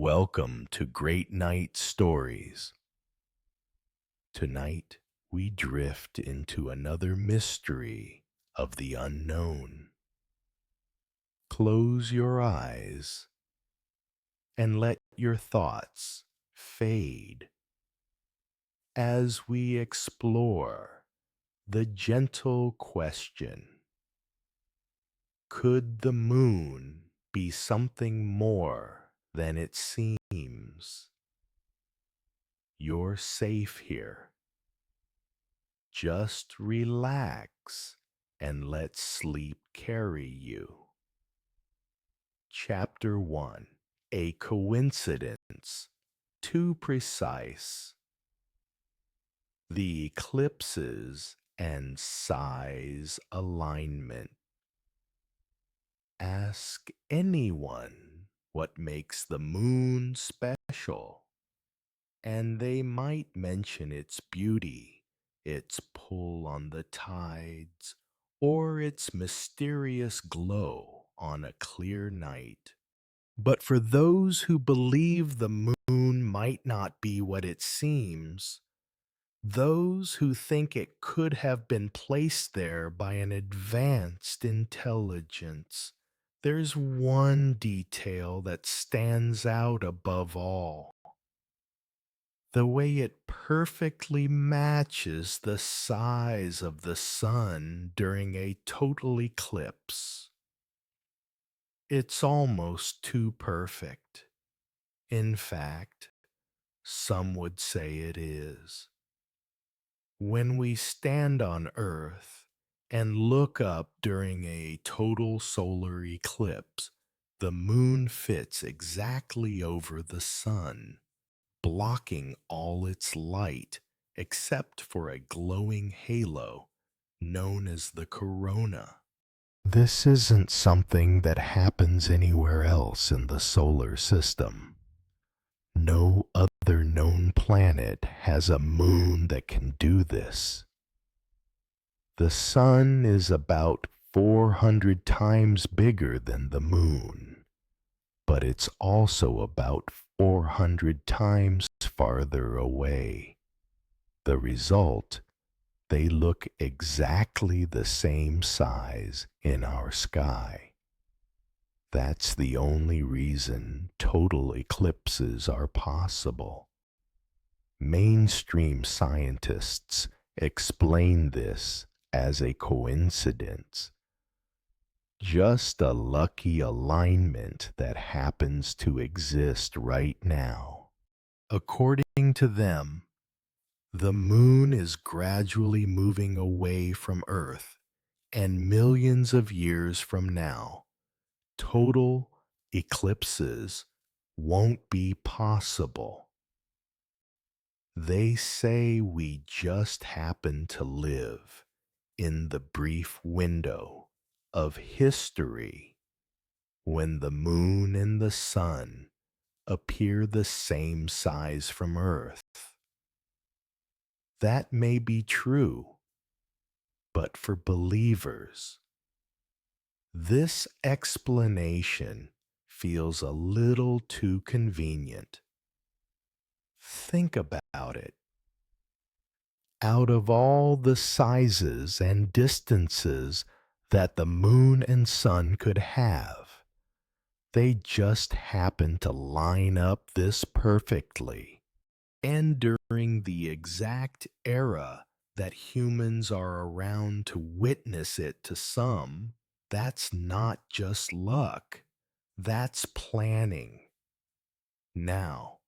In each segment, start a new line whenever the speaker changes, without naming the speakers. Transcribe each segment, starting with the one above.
Welcome to Great Night Stories. Tonight, we drift into another mystery of the unknown. Close your eyes and let your thoughts fade as we explore the gentle question: could the moon be something more than it seems? You're safe here. Just relax and let sleep carry you. Chapter 1: A Coincidence Too Precise. The Eclipses and Size Alignment. Ask anyone what makes the moon special, and they might mention its beauty, its pull on the tides, or its mysterious glow on a clear night. But for those who believe the moon might not be what it seems, those who think it could have been placed there by an advanced intelligence, there's one detail that stands out above all: the way it perfectly matches the size of the sun during a total eclipse. It's almost too perfect. In fact, some would say it is. When we stand on Earth and look up during a total solar eclipse, the moon fits exactly over the sun, blocking all its light except for a glowing halo known as the corona. This isn't something that happens anywhere else in the solar system. No other known planet has a moon that can do this. The sun is about 400 times bigger than the moon, but it's also about 400 times farther away. The result: they look exactly the same size in our sky. That's the only reason total eclipses are possible. Mainstream scientists explain this as a coincidence, just a lucky alignment that happens to exist right now. According to them, the moon is gradually moving away from Earth, and millions of years from now, total eclipses won't be possible. They say we just happen to live in the brief window of history when the moon and the sun appear the same size from Earth. That may be true, but for believers, this explanation feels a little too convenient. Think about it. Out of all the sizes and distances that the moon and sun could have, they just happen to line up this perfectly. And during the exact era that humans are around to witness it to some, that's not just luck, that's planning. Now,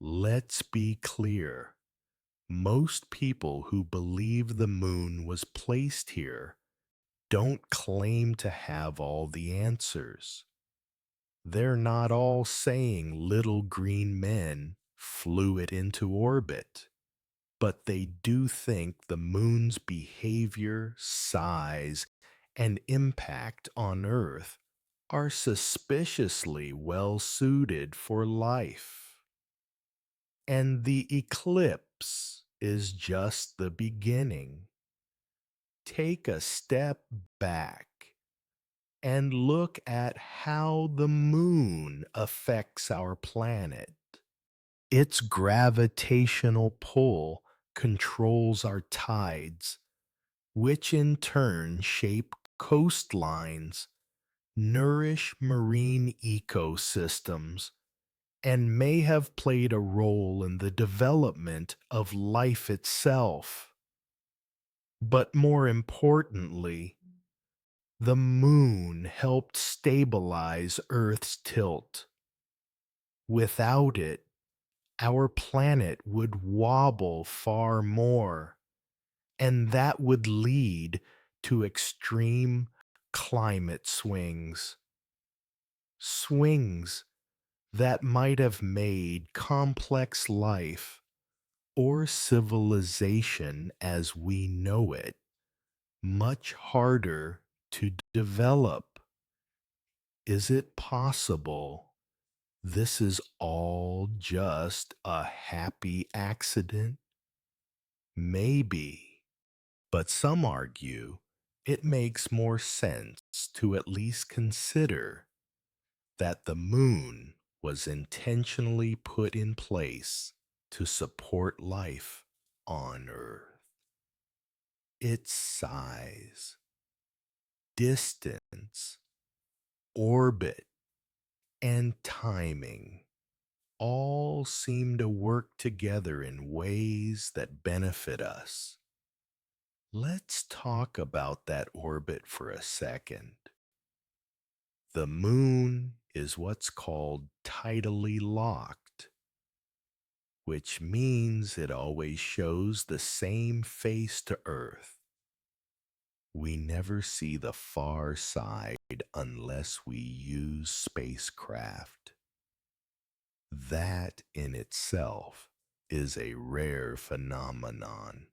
let's be clear. Most people who believe the moon was placed here don't claim to have all the answers. They're not all saying little green men flew it into orbit, but they do think the moon's behavior, size, and impact on Earth are suspiciously well suited for life. And the eclipse is just the beginning. Take a step back and look at how the moon affects our planet. Its gravitational pull controls our tides, which in turn shape coastlines, nourish marine ecosystems, and may have played a role in the development of life itself. But more importantly, the moon helped stabilize Earth's tilt. Without it, our planet would wobble far more, and that would lead to extreme climate swings. Swings that might have made complex life or civilization as we know it much harder to develop. Is it possible this is all just a happy accident? Maybe, but some argue it makes more sense to at least consider that the moon was intentionally put in place to support life on Earth. Its size, distance, orbit, and timing all seem to work together in ways that benefit us. Let's talk about that orbit for a second. The moon is what's called tidally locked, which means it always shows the same face to Earth. We never see the far side unless we use spacecraft. That in itself is a rare phenomenon,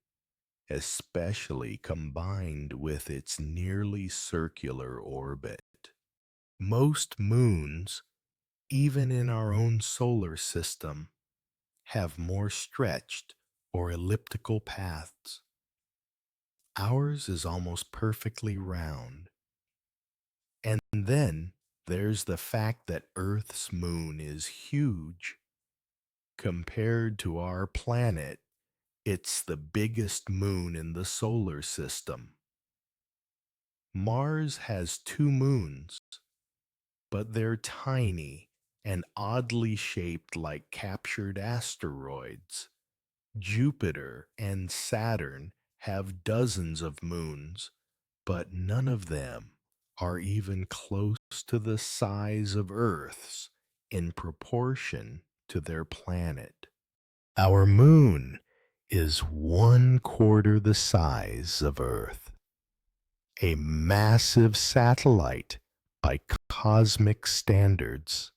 especially combined with its nearly circular orbit. Most moons, even in our own solar system, have more stretched or elliptical paths. Ours is almost perfectly round. And then there's the fact that Earth's moon is huge. Compared to our planet, it's the biggest moon in the solar system. Mars has two moons, but they're tiny and oddly shaped like captured asteroids. Jupiter and Saturn have dozens of moons, but none of them are even close to the size of Earth's in proportion to their planet. Our moon is 1/4 the size of Earth, a massive satellite by cosmic standards.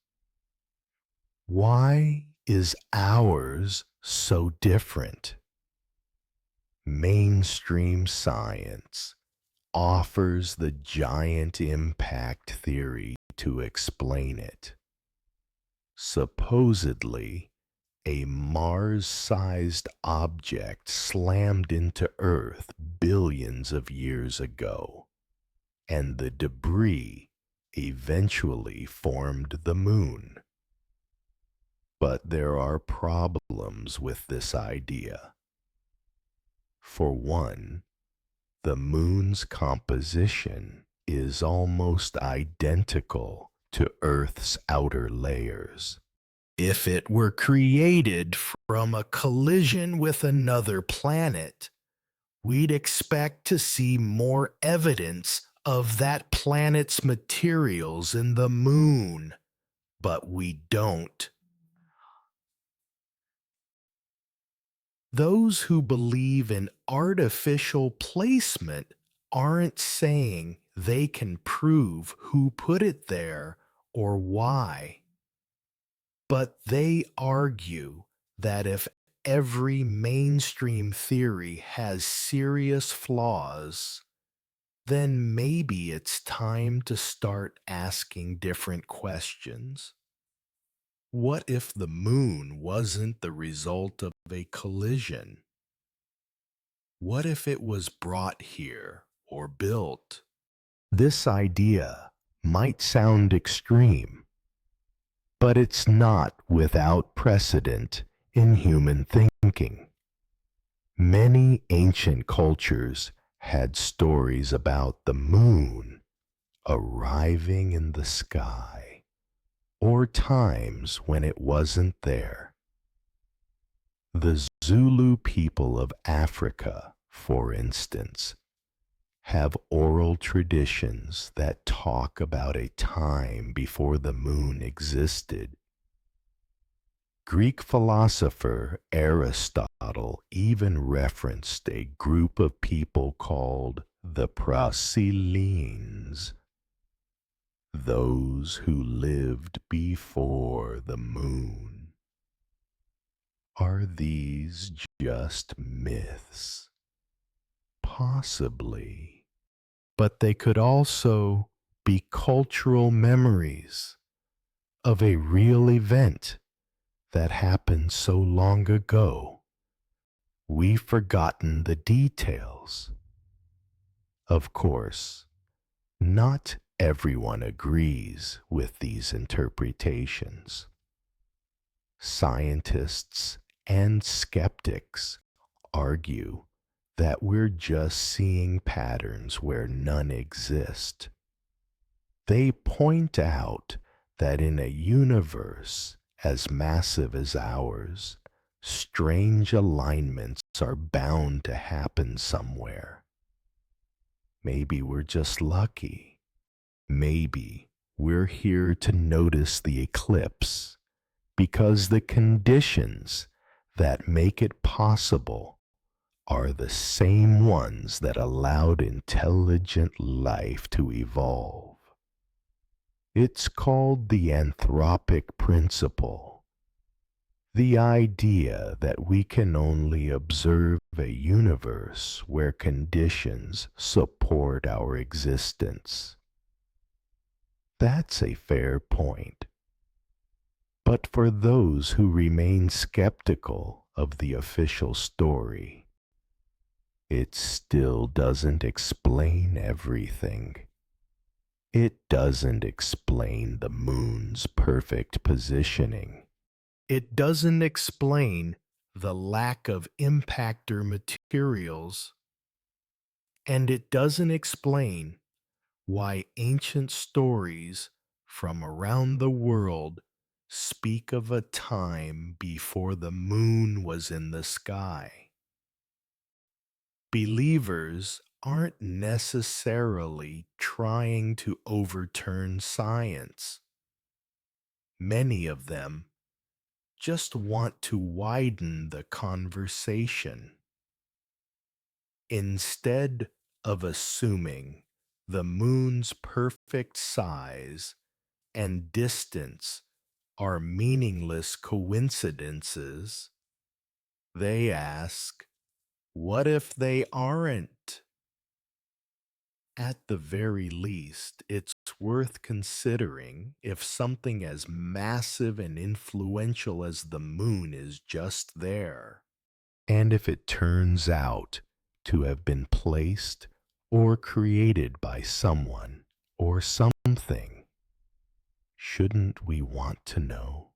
Why is ours so different? Mainstream science offers the giant impact theory to explain it. Supposedly, a Mars-sized object slammed into Earth billions of years ago, and the debris eventually formed the moon. But there are problems with this idea. For one, the moon's composition is almost identical to Earth's outer layers. If it were created from a collision with another planet, we'd expect to see more evidence of that planet's materials in the moon, but we don't. Those who believe in artificial placement aren't saying they can prove who put it there or why. But they argue that if every mainstream theory has serious flaws, then maybe it's time to start asking different questions. What if the moon wasn't the result of a collision? What if it was brought here or built? This idea might sound extreme, but it's not without precedent in human thinking. Many ancient cultures had stories about the moon arriving in the sky, or times when it wasn't there. The Zulu people of Africa, for instance, have oral traditions that talk about a time before the moon existed. Greek philosopher Aristotle even referenced a group of people called the Praesilenes, those who lived before the moon. Are these just myths? Possibly. But they could also be cultural memories of a real event that happened so long ago, we've forgotten the details. Of course, not everyone agrees with these interpretations. Scientists and skeptics argue that we're just seeing patterns where none exist. They point out that in a universe as massive as ours, strange alignments are bound to happen somewhere. Maybe we're just lucky. Maybe we're here to notice the eclipse because the conditions that make it possible are the same ones that allowed intelligent life to evolve. It's called the anthropic principle, the idea that we can only observe a universe where conditions support our existence. That's a fair point. But for those who remain skeptical of the official story, it still doesn't explain everything. It doesn't explain the moon's perfect positioning. It doesn't explain the lack of impactor materials. And it doesn't explain why ancient stories from around the world speak of a time before the moon was in the sky. Believers aren't necessarily trying to overturn science. Many of them just want to widen the conversation. Instead of assuming the moon's perfect size and distance are meaningless coincidences, they ask, what if they aren't? At the very least, it's worth considering if something as massive and influential as the moon is just there. And if it turns out to have been placed or created by someone or something, shouldn't we want to know?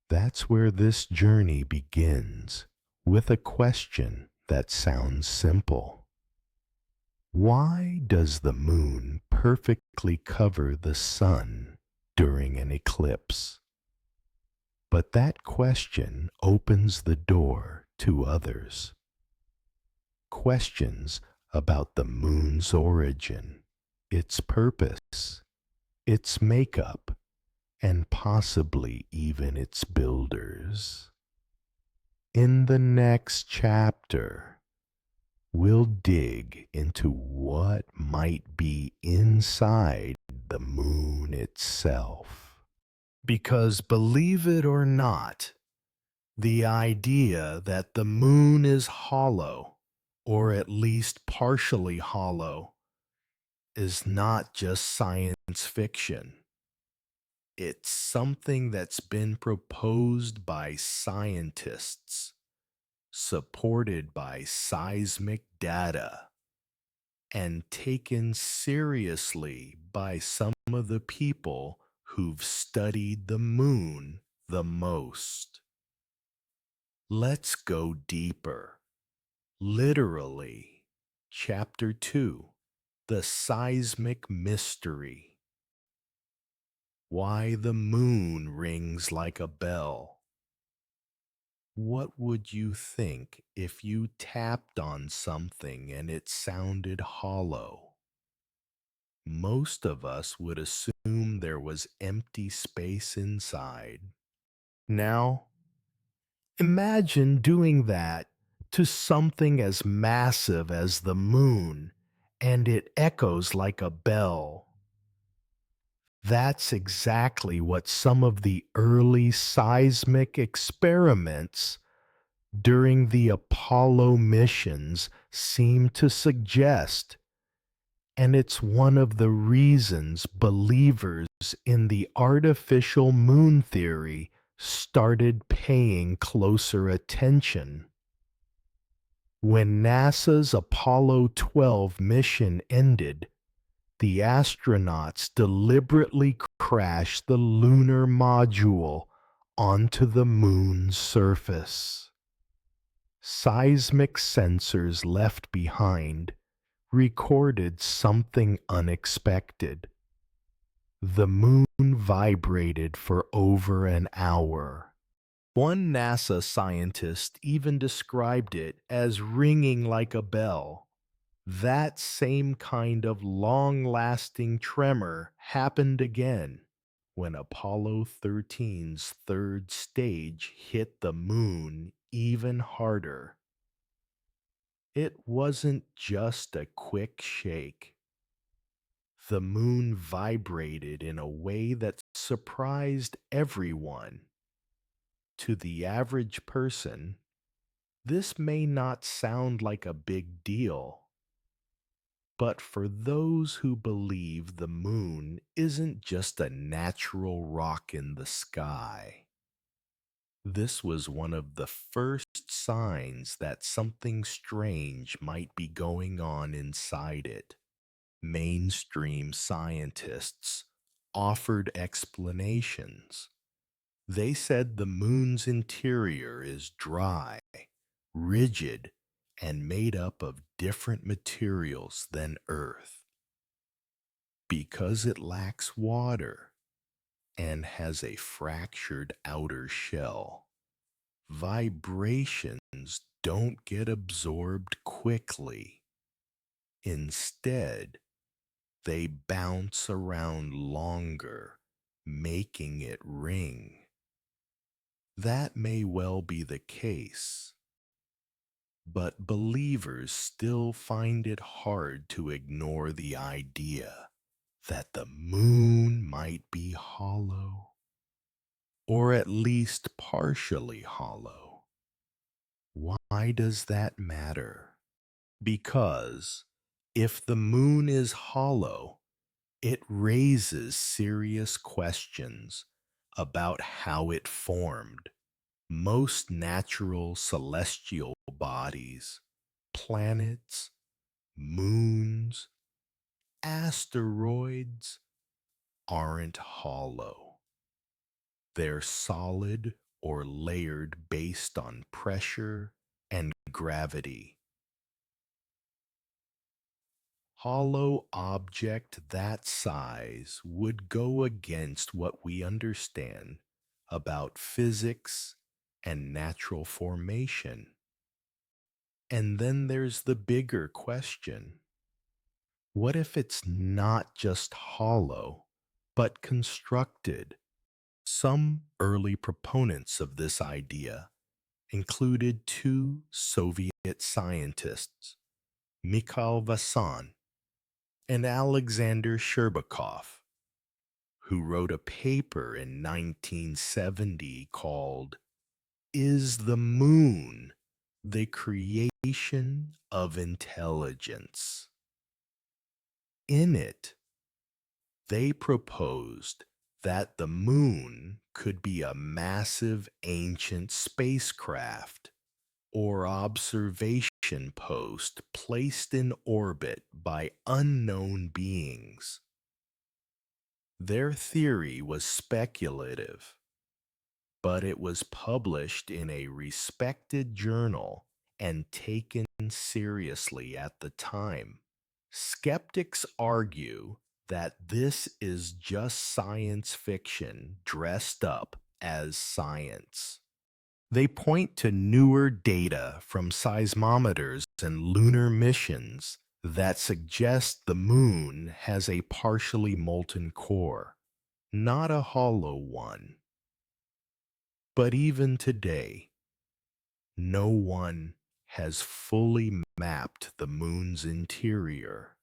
That's where this journey begins, with a question that sounds simple. Why does the moon perfectly cover the sun during an eclipse? But that question opens the door to others. Questions about the moon's origin, its purpose, its makeup, and possibly even its builders. In the next chapter, we'll dig into what might be inside the moon itself. Because believe it or not, the idea that the moon is hollow, or at least partially hollow, is not just science fiction. It's something that's been proposed by scientists, supported by seismic data, and taken seriously by some of the people who've studied the moon the most. Let's go deeper. Literally, Chapter 2, The Seismic Mystery. Why the moon rings like a bell. What would you think if you tapped on something and it sounded hollow? Most of us would assume there was empty space inside. Now, imagine doing that to something as massive as the moon, and it echoes like a bell. That's exactly what some of the early seismic experiments during the Apollo missions seem to suggest. And it's one of the reasons believers in the artificial moon theory started paying closer attention. When NASA's Apollo 12 mission ended, the astronauts deliberately crashed the lunar module onto the moon's surface. Seismic sensors left behind recorded something unexpected. The moon vibrated for over an hour. One NASA scientist even described it as ringing like a bell. That same kind of long-lasting tremor happened again when Apollo 13's third stage hit the moon even harder. It wasn't just a quick shake. The moon vibrated in a way that surprised everyone. To the average person, this may not sound like a big deal. But for those who believe the moon isn't just a natural rock in the sky, this was one of the first signs that something strange might be going on inside it. Mainstream scientists offered explanations. They said the moon's interior is dry, rigid, and made up of different materials than Earth. Because it lacks water and has a fractured outer shell, vibrations don't get absorbed quickly. Instead, they bounce around longer, making it ring. That may well be the case, but believers still find it hard to ignore the idea that the moon might be hollow, or at least partially hollow. Why does that matter? Because if the moon is hollow, it raises serious questions about how it formed. Most natural celestial bodies, planets, moons, asteroids, aren't hollow. They're solid or layered based on pressure and gravity. Hollow object that size would go against what we understand about physics and natural formation. And then there's the bigger question. What if it's not just hollow, but constructed? Some early proponents of this idea included two Soviet scientists, Mikhail Vassan and Alexander Sherbakov, who wrote a paper in 1970 called "Is the Moon the Creation of Intelligence?" In it, they proposed that the moon could be a massive ancient spacecraft or observation post placed in orbit by unknown beings. Their theory was speculative, but it was published in a respected journal and taken seriously at the time. Skeptics argue that this is just science fiction dressed up as science. They point to newer data from seismometers and lunar missions that suggest the moon has a partially molten core, not a hollow one. But even today, no one has fully mapped the moon's interior.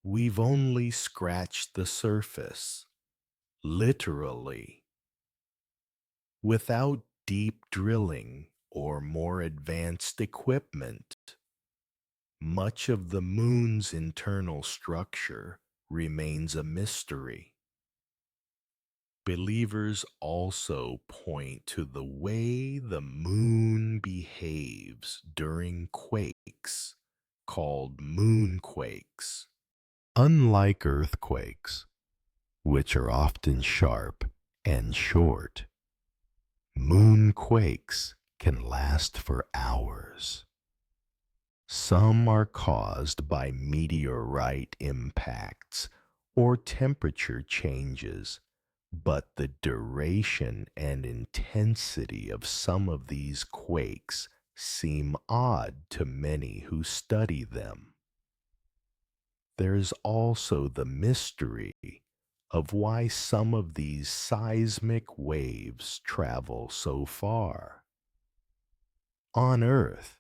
We've only scratched the surface, literally. Without deep drilling or more advanced equipment, much of the moon's internal structure remains a mystery. Believers also point to the way the moon behaves during quakes, called moonquakes. Unlike earthquakes, which are often sharp and short, moonquakes can last for hours. Some are caused by meteorite impacts or temperature changes, but the duration and intensity of some of these quakes seem odd to many who study them. There's also the mystery of why some of these seismic waves travel so far. On Earth,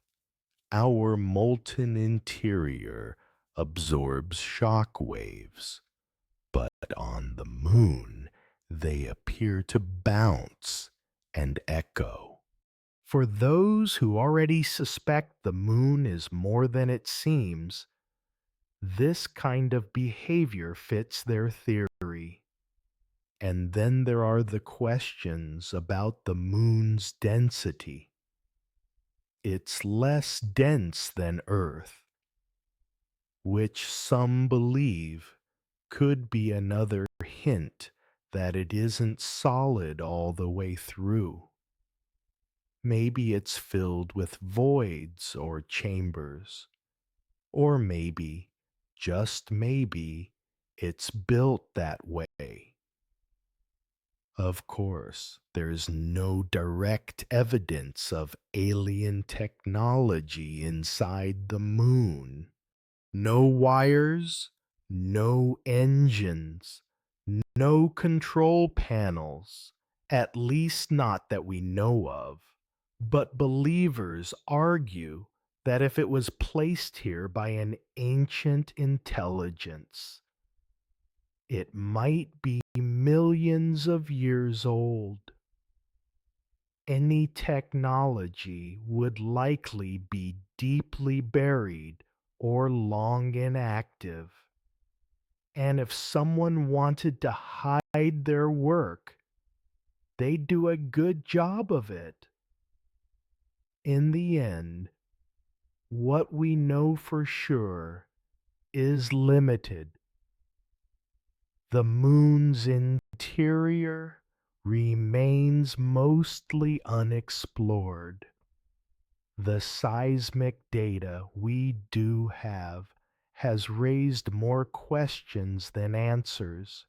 our molten interior absorbs shock waves, but on the moon, they appear to bounce and echo. For those who already suspect the moon is more than it seems, this kind of behavior fits their theory. And then there are the questions about the moon's density. It's less dense than Earth, which some believe could be another hint that it isn't solid all the way through. Maybe it's filled with voids or chambers, or maybe, just maybe, it's built that way. Of course, there's no direct evidence of alien technology inside the moon. No wires, no engines, no control panels, at least not that we know of. But believers argue that if it was placed here by an ancient intelligence, it might be millions of years old. Any technology would likely be deeply buried or long inactive. And if someone wanted to hide their work, they'd do a good job of it. In the end, what we know for sure is limited. The moon's interior remains mostly unexplored. The seismic data we do have has raised more questions than answers.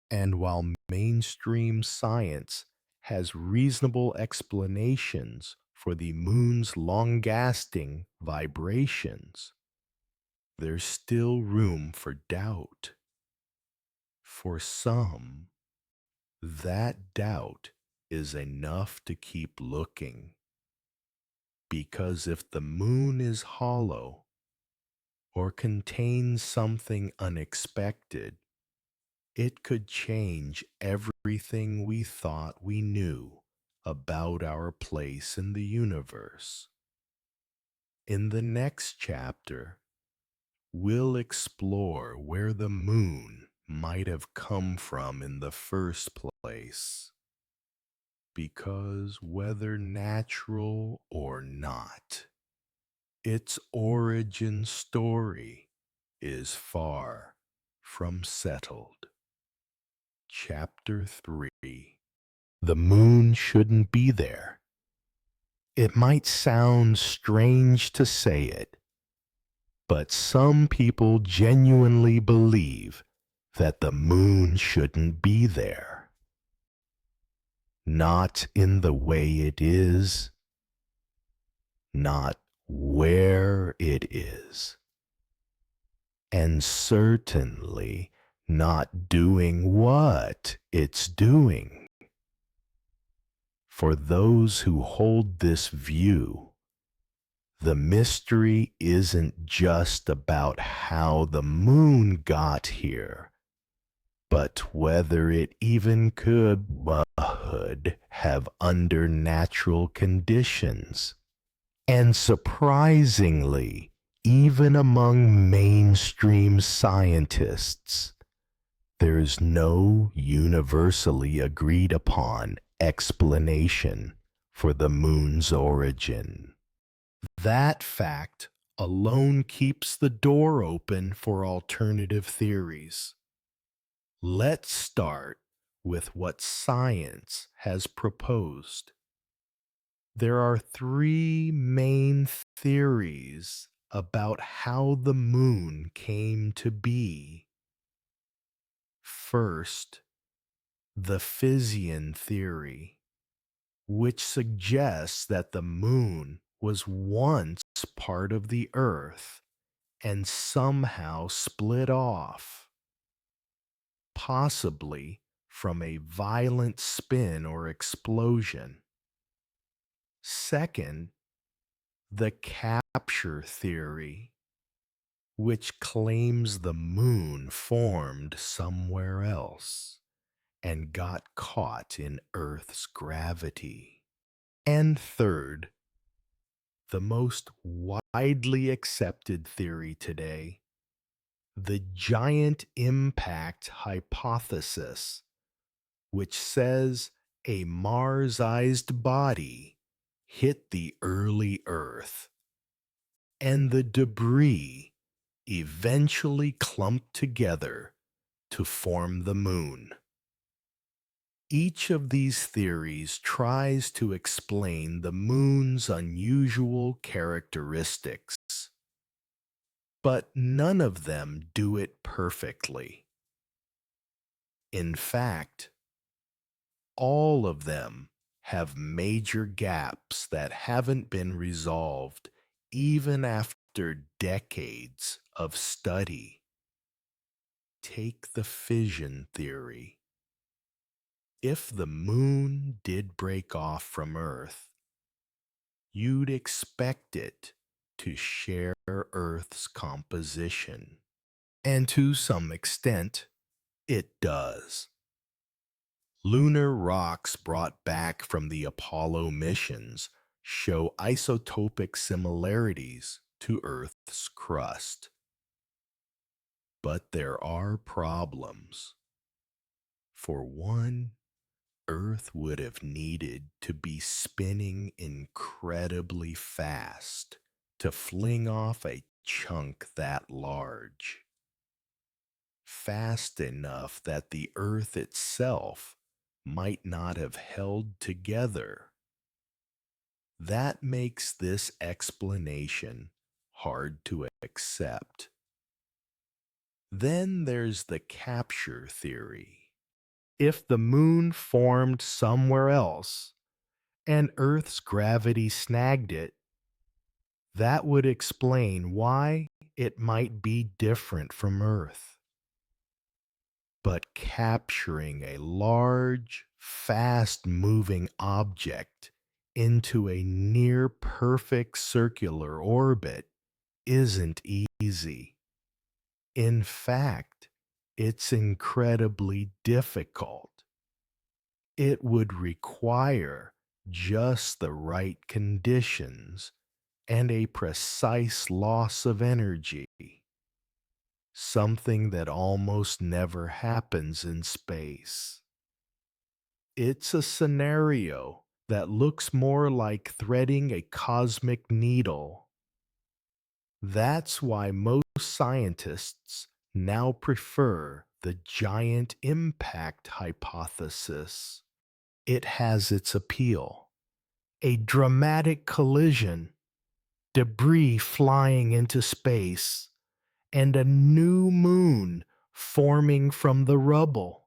And while mainstream science has reasonable explanations for the moon's long-lasting vibrations, there's still room for doubt. For some, that doubt is enough to keep looking. Because if the moon is hollow or contains something unexpected, it could change everything we thought we knew about our place in the universe. In the next chapter, we'll explore where the moon might have come from in the first place. because whether natural or not, its origin story is far from settled. Chapter 3. The moon shouldn't be there. It might sound strange to say it, but some people genuinely believe that the moon shouldn't be there. Not in the way it is, not where it is, and certainly not doing what it's doing. For those who hold this view, the mystery isn't just about how the moon got here, but whether it even could have under natural conditions. And surprisingly, even among mainstream scientists, there is no universally agreed upon explanation for the moon's origin. That fact alone keeps the door open for alternative theories. Let's start with what science has proposed. There are three main theories about how the moon came to be. First, the Physian theory, which suggests that the moon was once part of the Earth and somehow split off, possibly from a violent spin or explosion. Second, the capture theory, which claims the moon formed somewhere else and got caught in Earth's gravity. And third, the most widely accepted theory today, the giant impact hypothesis, which says a Mars-sized body hit the early Earth, and the debris eventually clumped together to form the moon. Each of these theories tries to explain the moon's unusual characteristics, but none of them do it perfectly. In fact, all of them have major gaps that haven't been resolved even after decades of study. Take the fission theory. If the moon did break off from Earth, you'd expect it to share Earth's composition. And to some extent, it does. Lunar rocks brought back from the Apollo missions show isotopic similarities to Earth's crust. But there are problems. For one, Earth would have needed to be spinning incredibly fast to fling off a chunk that large. Fast enough that the Earth itself might not have held together. That makes this explanation hard to accept. Then there's the capture theory. If the moon formed somewhere else and Earth's gravity snagged it, that would explain why it might be different from Earth. But capturing a large, fast-moving object into a near-perfect circular orbit isn't easy. In fact, it's incredibly difficult. It would require just the right conditions and a precise loss of energy, something that almost never happens in space. It's a scenario that looks more like threading a cosmic needle. That's why most scientists now prefer the giant impact hypothesis. It has its appeal. A dramatic collision, debris flying into space, and a new moon forming from the rubble.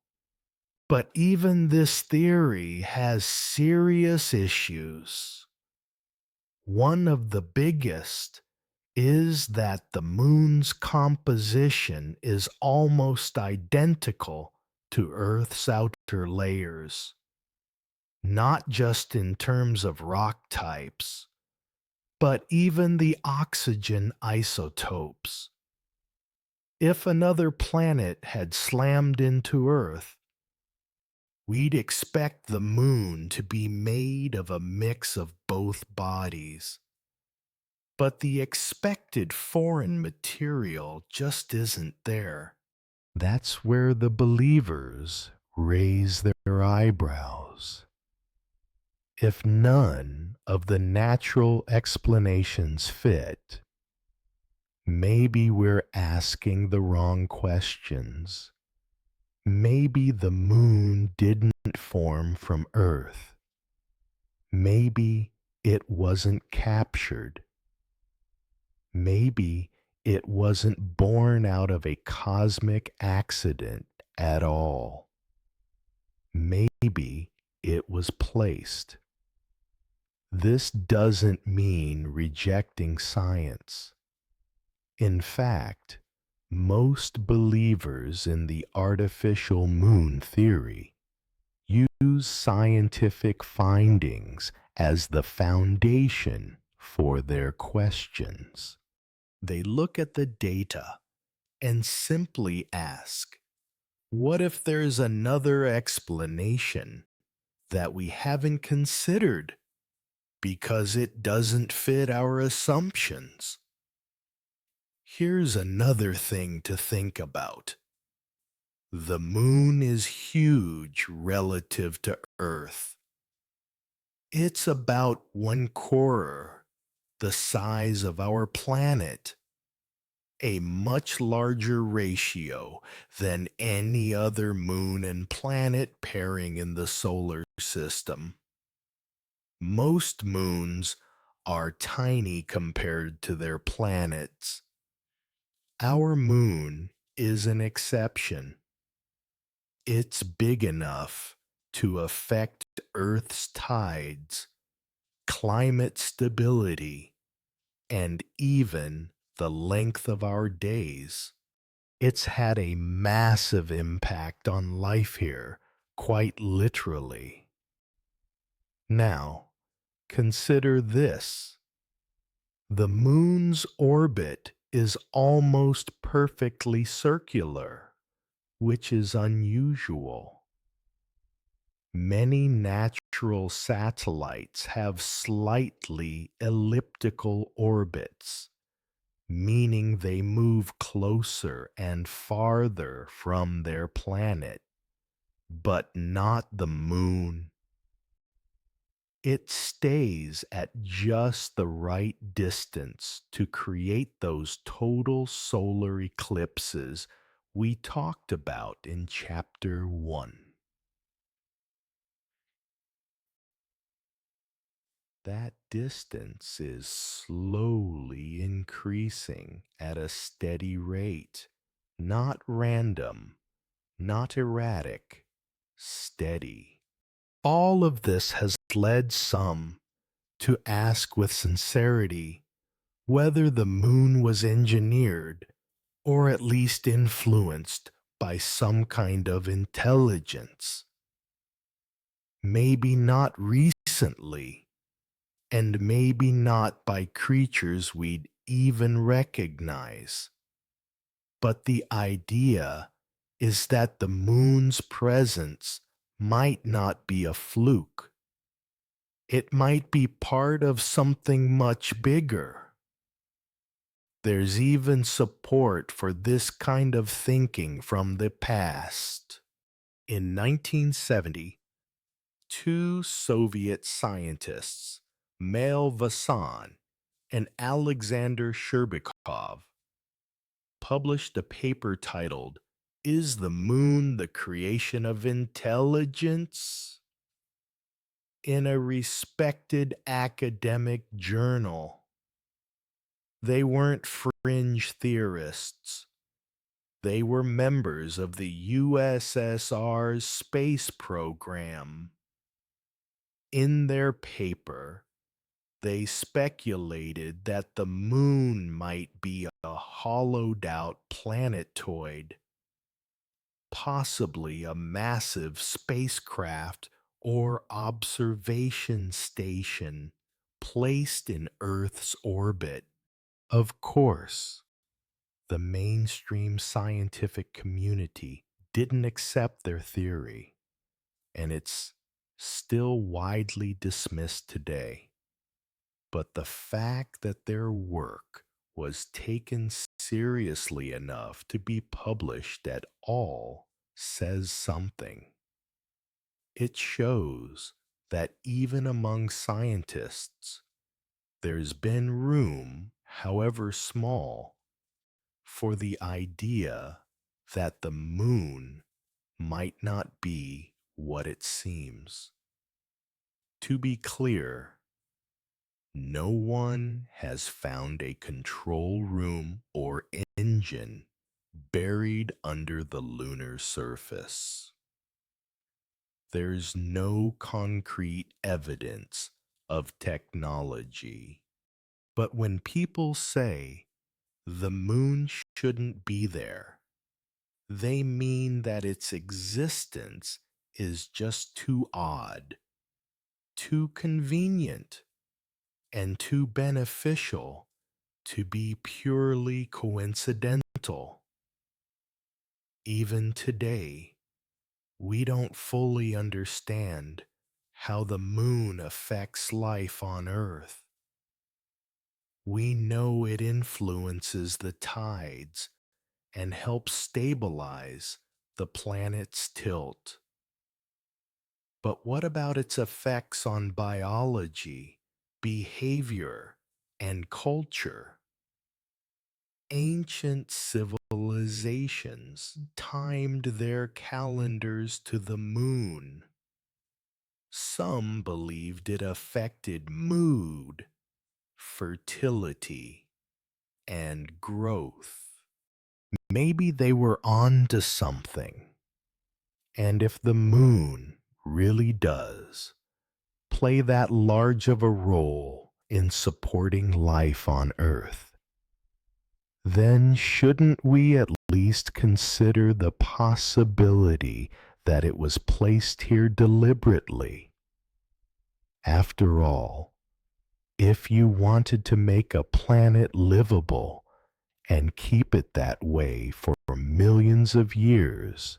But even this theory has serious issues. One of the biggest is that the moon's composition is almost identical to Earth's outer layers, not just in terms of rock types, but even the oxygen isotopes. If another planet had slammed into Earth, we'd expect the moon to be made of a mix of both bodies. But the expected foreign material just isn't there. That's where the believers raise their eyebrows. If none of the natural explanations fit, maybe we're asking the wrong questions. Maybe the moon didn't form from Earth. Maybe it wasn't captured. Maybe it wasn't born out of a cosmic accident at all. Maybe it was placed. This doesn't mean rejecting science. In fact, most believers in the artificial moon theory use scientific findings as the foundation for their questions. They look at the data and simply ask, what if there's another explanation that we haven't considered because it doesn't fit our assumptions? Here's another thing to think about. The moon is huge relative to Earth. It's about 1/4 the size of our planet, a much larger ratio than any other moon and planet pairing in the solar system. Most moons are tiny compared to their planets. Our moon is an exception. It's big enough to affect Earth's tides, climate stability, and even the length of our days. It's had a massive impact on life here, quite literally. Now, consider this. The moon's orbit is almost perfectly circular, which is unusual. Many natural satellites have slightly elliptical orbits, meaning they move closer and farther from their planet, but not the moon. It stays at just the right distance to create those total solar eclipses we talked about in Chapter 1. That distance is slowly increasing at a steady rate, not random, not erratic, steady. All of this has led some to ask with sincerity whether the moon was engineered or at least influenced by some kind of intelligence. Maybe not recently, and maybe not by creatures we'd even recognize. But the idea is that the moon's presence might not be a fluke. It might be part of something much bigger. There's even support for this kind of thinking from the past. In 1970, Two Soviet scientists, Mail Vasan and Alexander Sherbakov, published a paper titled, "Is the Moon the Creation of Intelligence?" in a respected academic journal. They weren't fringe theorists. They were members of the USSR's space program. In their paper, they speculated that the moon might be a hollowed-out planetoid, possibly a massive spacecraft or observation station placed in Earth's orbit. Of course, the mainstream scientific community didn't accept their theory, and it's still widely dismissed today. But the fact that their work was taken seriously enough to be published at all says something. It shows that even among scientists, there's been room, however small, for the idea that the moon might not be what it seems. To be clear, no one has found a control room or engine buried under the lunar surface. There's no concrete evidence of technology. But when people say the moon shouldn't be there, they mean that its existence is just too odd, too convenient, and too beneficial to be purely coincidental. Even today, we don't fully understand how the moon affects life on Earth. We know it influences the tides and helps stabilize the planet's tilt. But what about its effects on biology, behavior, and culture? Ancient civilizations timed their calendars to the moon. Some believed it affected mood, fertility, and growth. Maybe they were on to something. And if the moon really does play that large of a role in supporting life on Earth, then shouldn't we at least consider the possibility that it was placed here deliberately? After all, if you wanted to make a planet livable and keep it that way for millions of years,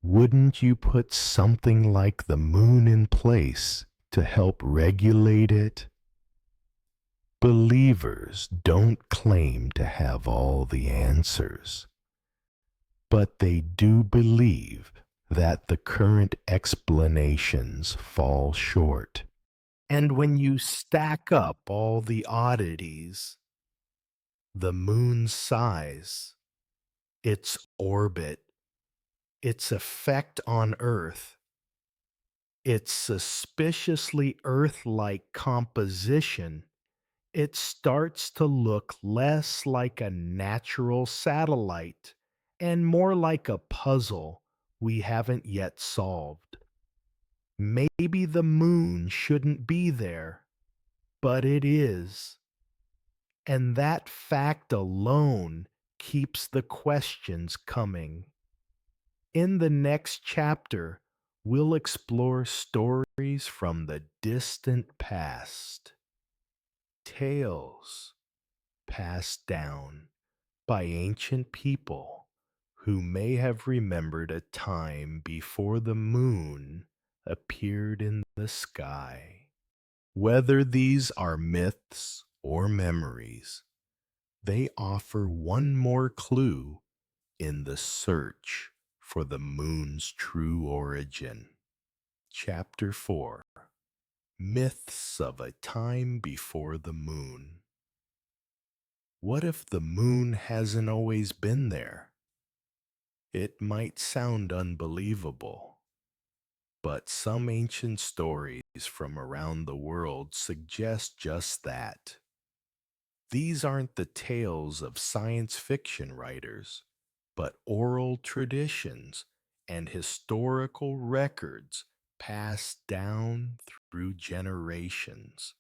wouldn't you put something like the moon in place to help regulate it? Believers don't claim to have all the answers, but they do believe that the current explanations fall short. And when you stack up all the oddities, the moon's size, its orbit, its effect on Earth, its suspiciously Earth-like composition, it starts to look less like a natural satellite and more like a puzzle we haven't yet solved. Maybe the moon shouldn't be there, but it is. And that fact alone keeps the questions coming. In the next chapter, we'll explore stories from the distant past. Tales passed down by ancient people who may have remembered a time before the moon appeared in the sky. Whether these are myths or memories, they offer one more clue in the search for the moon's true origin. Chapter 4, Myths of a Time Before the Moon. What if the moon hasn't always been there? It might sound unbelievable, but some ancient stories from around the world suggest just that. These aren't the tales of science fiction writers, but oral traditions and historical records passed down through generations.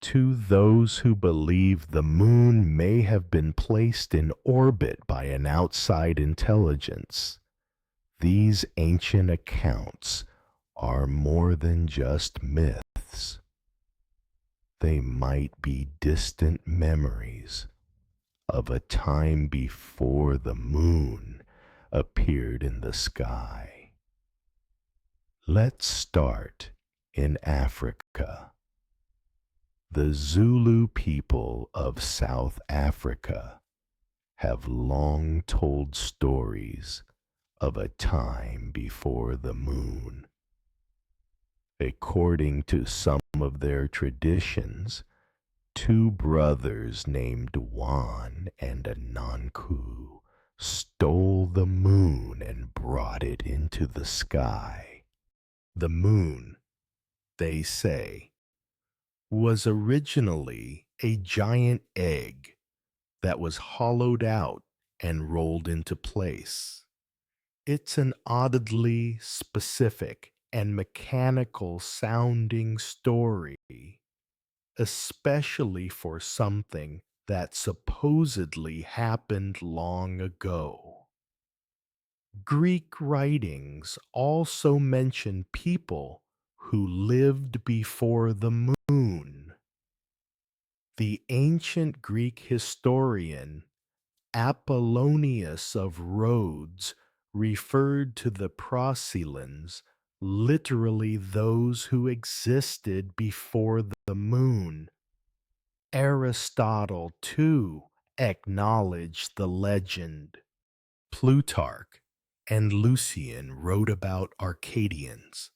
To those who believe the moon may have been placed in orbit by an outside intelligence, these ancient accounts are more than just myths. They might be distant memories of a time before the moon appeared in the sky. Let's start in Africa. The Zulu people of South Africa have long told stories of a time before the moon. According to some of their traditions, two brothers named Juan and Ananku stole the moon and brought it into the sky. The moon, they say, was originally a giant egg that was hollowed out and rolled into place. It's an oddly specific and mechanical sounding story, especially for something that supposedly happened long ago. Greek writings also mention people who lived before the moon. The ancient Greek historian Apollonius of Rhodes referred to the Procellans, literally those who existed before the moon. Aristotle, too, acknowledged the legend. Plutarch and Lucian wrote about Arcadians,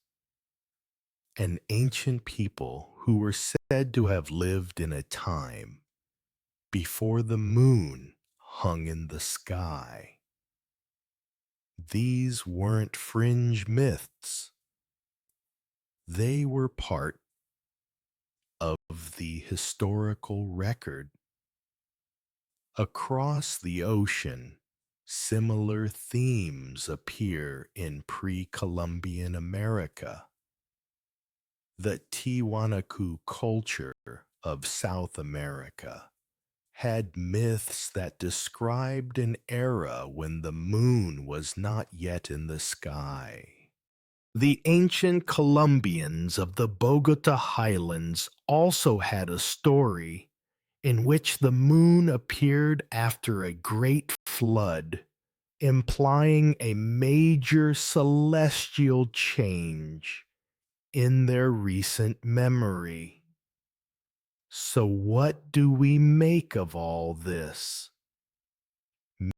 an ancient people who were said to have lived in a time before the moon hung in the sky. These weren't fringe myths. They were part of the historical record. Across the ocean, similar themes appear in pre-Columbian America. The Tiwanaku culture of South America had myths that described an era when the moon was not yet in the sky. The ancient Colombians of the Bogota Highlands also had a story in which the moon appeared after a great flood, implying a major celestial change in their recent memory. So, what do we make of all this?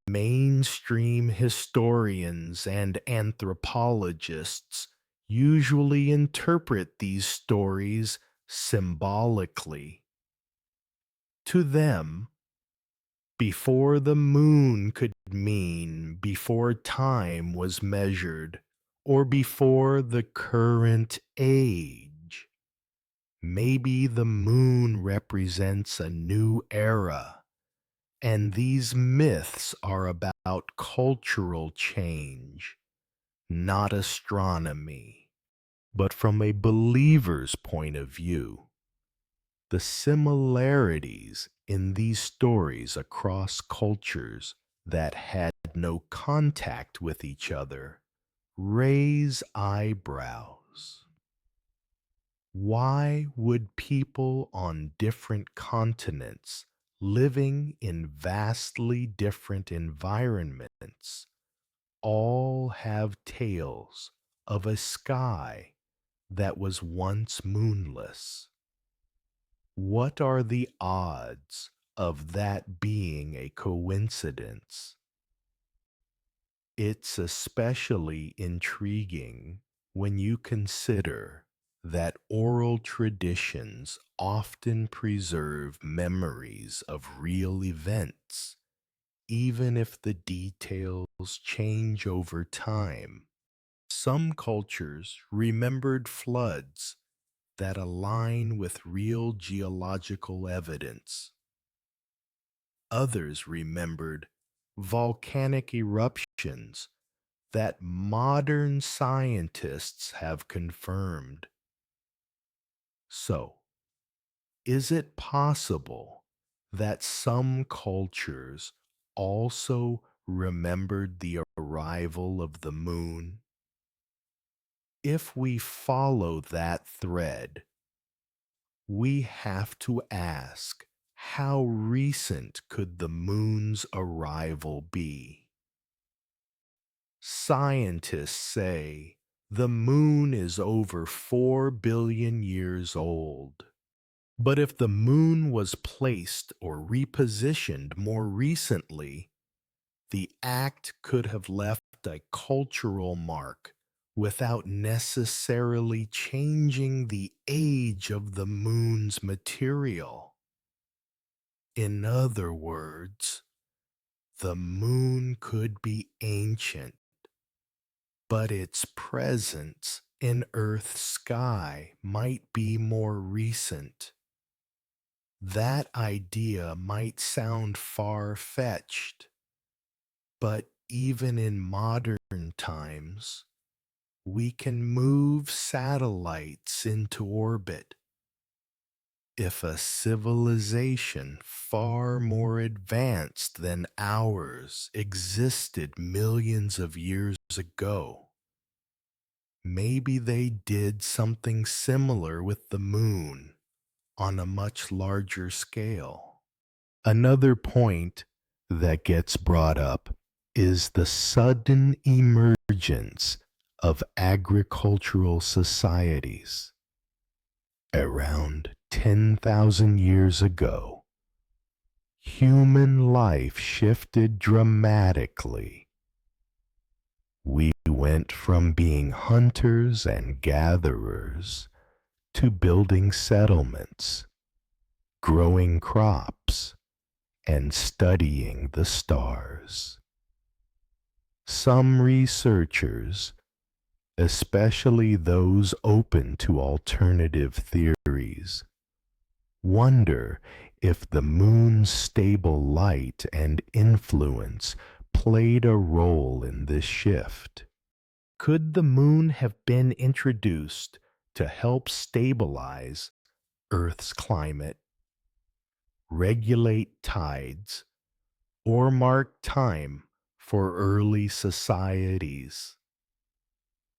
Mainstream historians and anthropologists usually interpret these stories symbolically. To them, before the moon could mean before time was measured or before the current age. Maybe the moon represents a new era, and these myths are about cultural change, not astronomy. But from a believer's point of view, the similarities in these stories across cultures that had no contact with each other raise eyebrows. Why would people on different continents living in vastly different environments all have tales of a sky that was once moonless? What are the odds of that being a coincidence? It's especially intriguing When you consider that oral traditions often preserve memories of real events, even if the details change over time, some cultures remembered floods that align with real geological evidence. Others remembered volcanic eruptions that modern scientists have confirmed. So, is it possible that some cultures also remembered the arrival of the moon? If we follow that thread, we have to ask, how recent could the moon's arrival be? Scientists say the moon is over 4 billion years old. But if the moon was placed or repositioned more recently, the act could have left a cultural mark without necessarily changing the age of the moon's material. In other words, the moon could be ancient, but its presence in Earth's sky might be more recent. That idea might sound far-fetched, but even in modern times, we can move satellites into orbit. If a civilization far more advanced than ours existed millions of years ago, maybe they did something similar with the moon on a much larger scale. Another point that gets brought up is the sudden emergence of agricultural societies. Around 10,000 years ago, human life shifted dramatically. We went from being hunters and gatherers to building settlements, growing crops, and studying the stars. Some researchers, especially those open to alternative theories, wonder if the moon's stable light and influence played a role in this shift. Could the moon have been introduced to help stabilize Earth's climate, regulate tides, or mark time for early societies?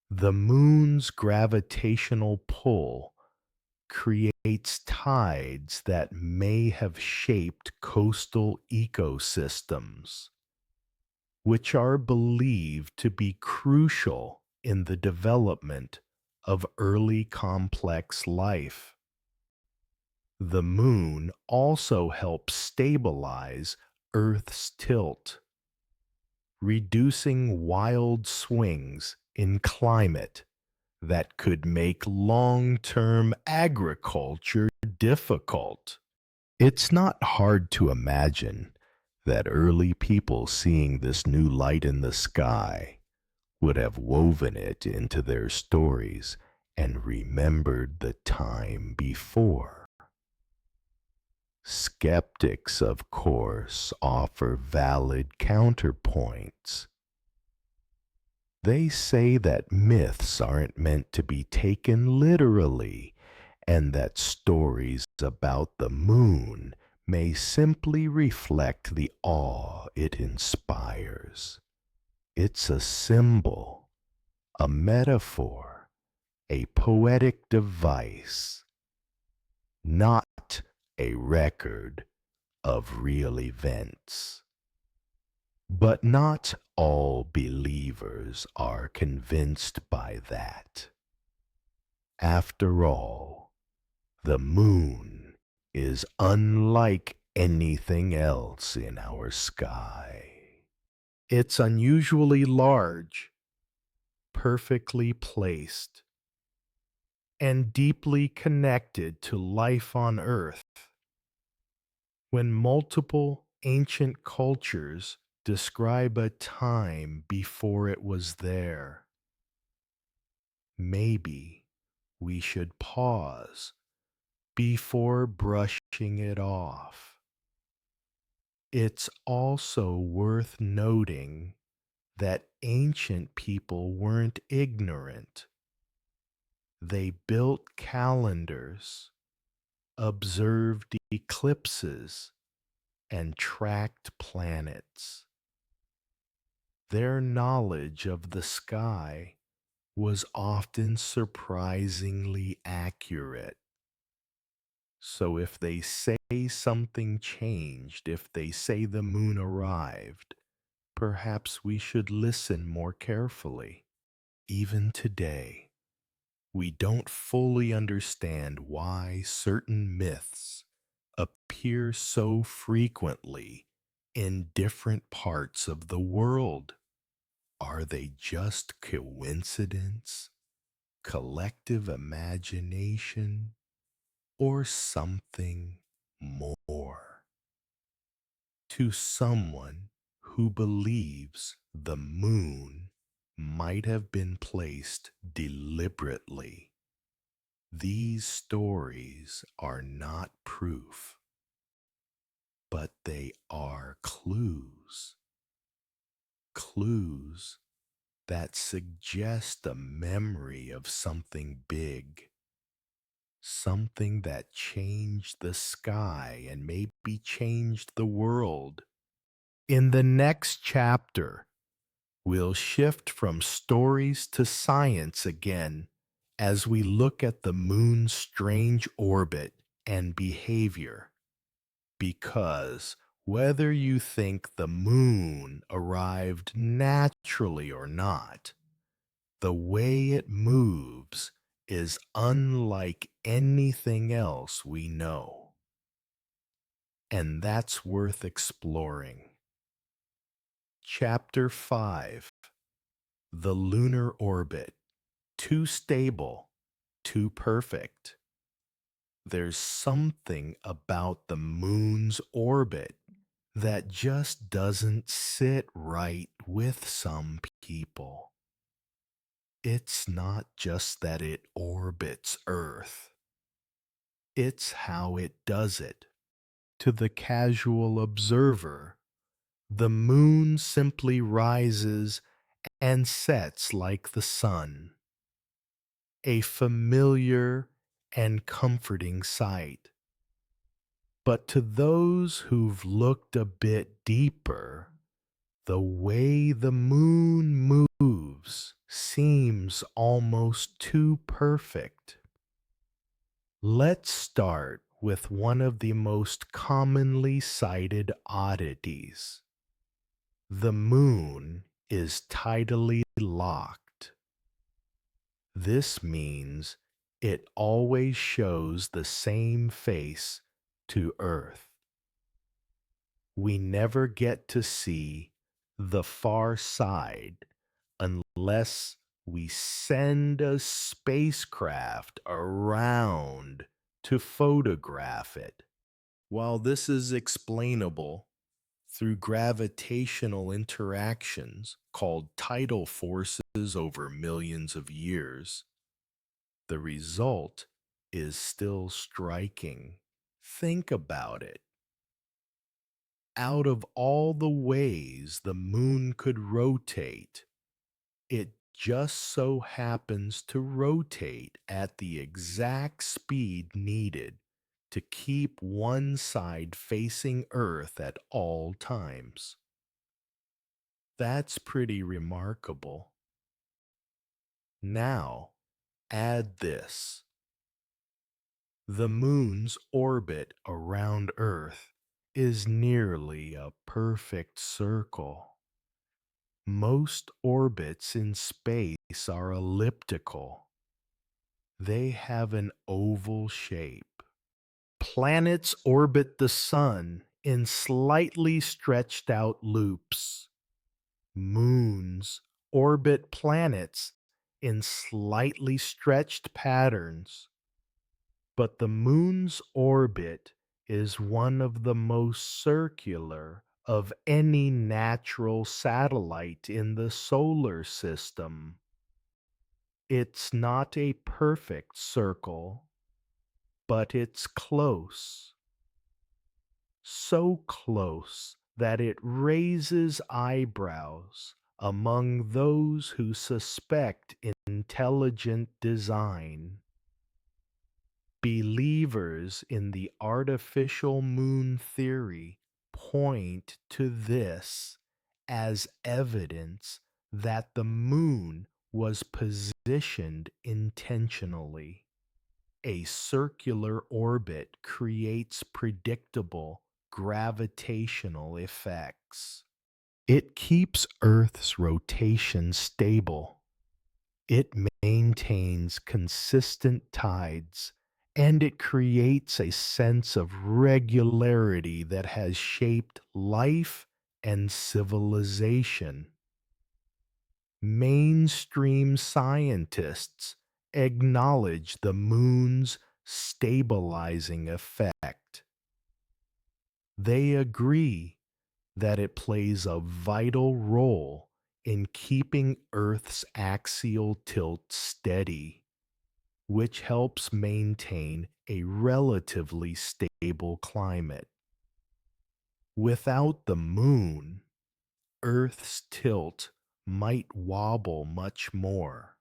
The moon's gravitational pull creates tides that may have shaped coastal ecosystems, which are believed to be crucial in the development of early complex life. The moon also helps stabilize Earth's tilt, reducing wild swings in climate that could make long-term agriculture difficult. It's not hard to imagine that early people seeing this new light in the sky would have woven it into their stories and remembered the time before. Skeptics, of course, offer valid counterpoints. They say that myths aren't meant to be taken literally, and that stories about the moon may simply reflect the awe it inspires. It's a symbol, a metaphor, a poetic device, not a record of real events. But not all believers are convinced by that. After all, the moon is unlike anything else in our sky. It's unusually large, perfectly placed, and deeply connected to life on Earth. When multiple ancient cultures describe a time before it was there, maybe we should pause before brushing it off. It's also worth noting that ancient people weren't ignorant. They built calendars, observed eclipses, and tracked planets. Their knowledge of the sky was often surprisingly accurate. So if they say something changed, if they say the moon arrived, perhaps we should listen more carefully. Even today, we don't fully understand why certain myths appear so frequently in different parts of the world. Are they just coincidence, collective imagination, or something more? To someone who believes the moon might have been placed deliberately, these stories are not proof, but they are clues. Clues that suggest a memory of something big, something that changed the sky and maybe changed the world. In the next chapter, we'll shift from stories to science again as we look at the moon's strange orbit and behavior. Because whether you think the moon arrived naturally or not, the way it moves is unlike anything else we know. And that's worth exploring. Chapter 5: The Lunar Orbit. Too stable, too perfect. There's something about the moon's orbit that just doesn't sit right with some people. It's not just that it orbits Earth, it's how it does it. To the casual observer, the moon simply rises and sets like the sun, a familiar and comforting sight. But to those who've looked a bit deeper, the way the moon moves seems almost too perfect. Let's start with one of the most commonly cited oddities. The moon is tidally locked. This means it always shows the same face to Earth. We never get to see the far side unless we send a spacecraft around to photograph it. While this is explainable through gravitational interactions called tidal forces over millions of years, the result is still striking. Think about it. Out of all the ways the moon could rotate, it just so happens to rotate at the exact speed needed to keep one side facing Earth at all times. That's pretty remarkable. Now, add this. The moon's orbit around Earth is nearly a perfect circle. Most orbits in space are elliptical. They have an oval shape. Planets orbit the sun in slightly stretched out loops. Moons orbit planets in slightly stretched patterns, but the moon's orbit is one of the most circular of any natural satellite in the solar system. It's not a perfect circle, but it's close. So close that it raises eyebrows among those who suspect intelligent design. Believers in the artificial moon theory point to this as evidence that the moon was positioned intentionally. A circular orbit creates predictable gravitational effects. It keeps Earth's rotation stable. It maintains consistent tides, and it creates a sense of regularity that has shaped life and civilization. Mainstream scientists acknowledge the moon's stabilizing effect. They agree that it plays a vital role in keeping Earth's axial tilt steady, which helps maintain a relatively stable climate. Without the moon, Earth's tilt might wobble much more,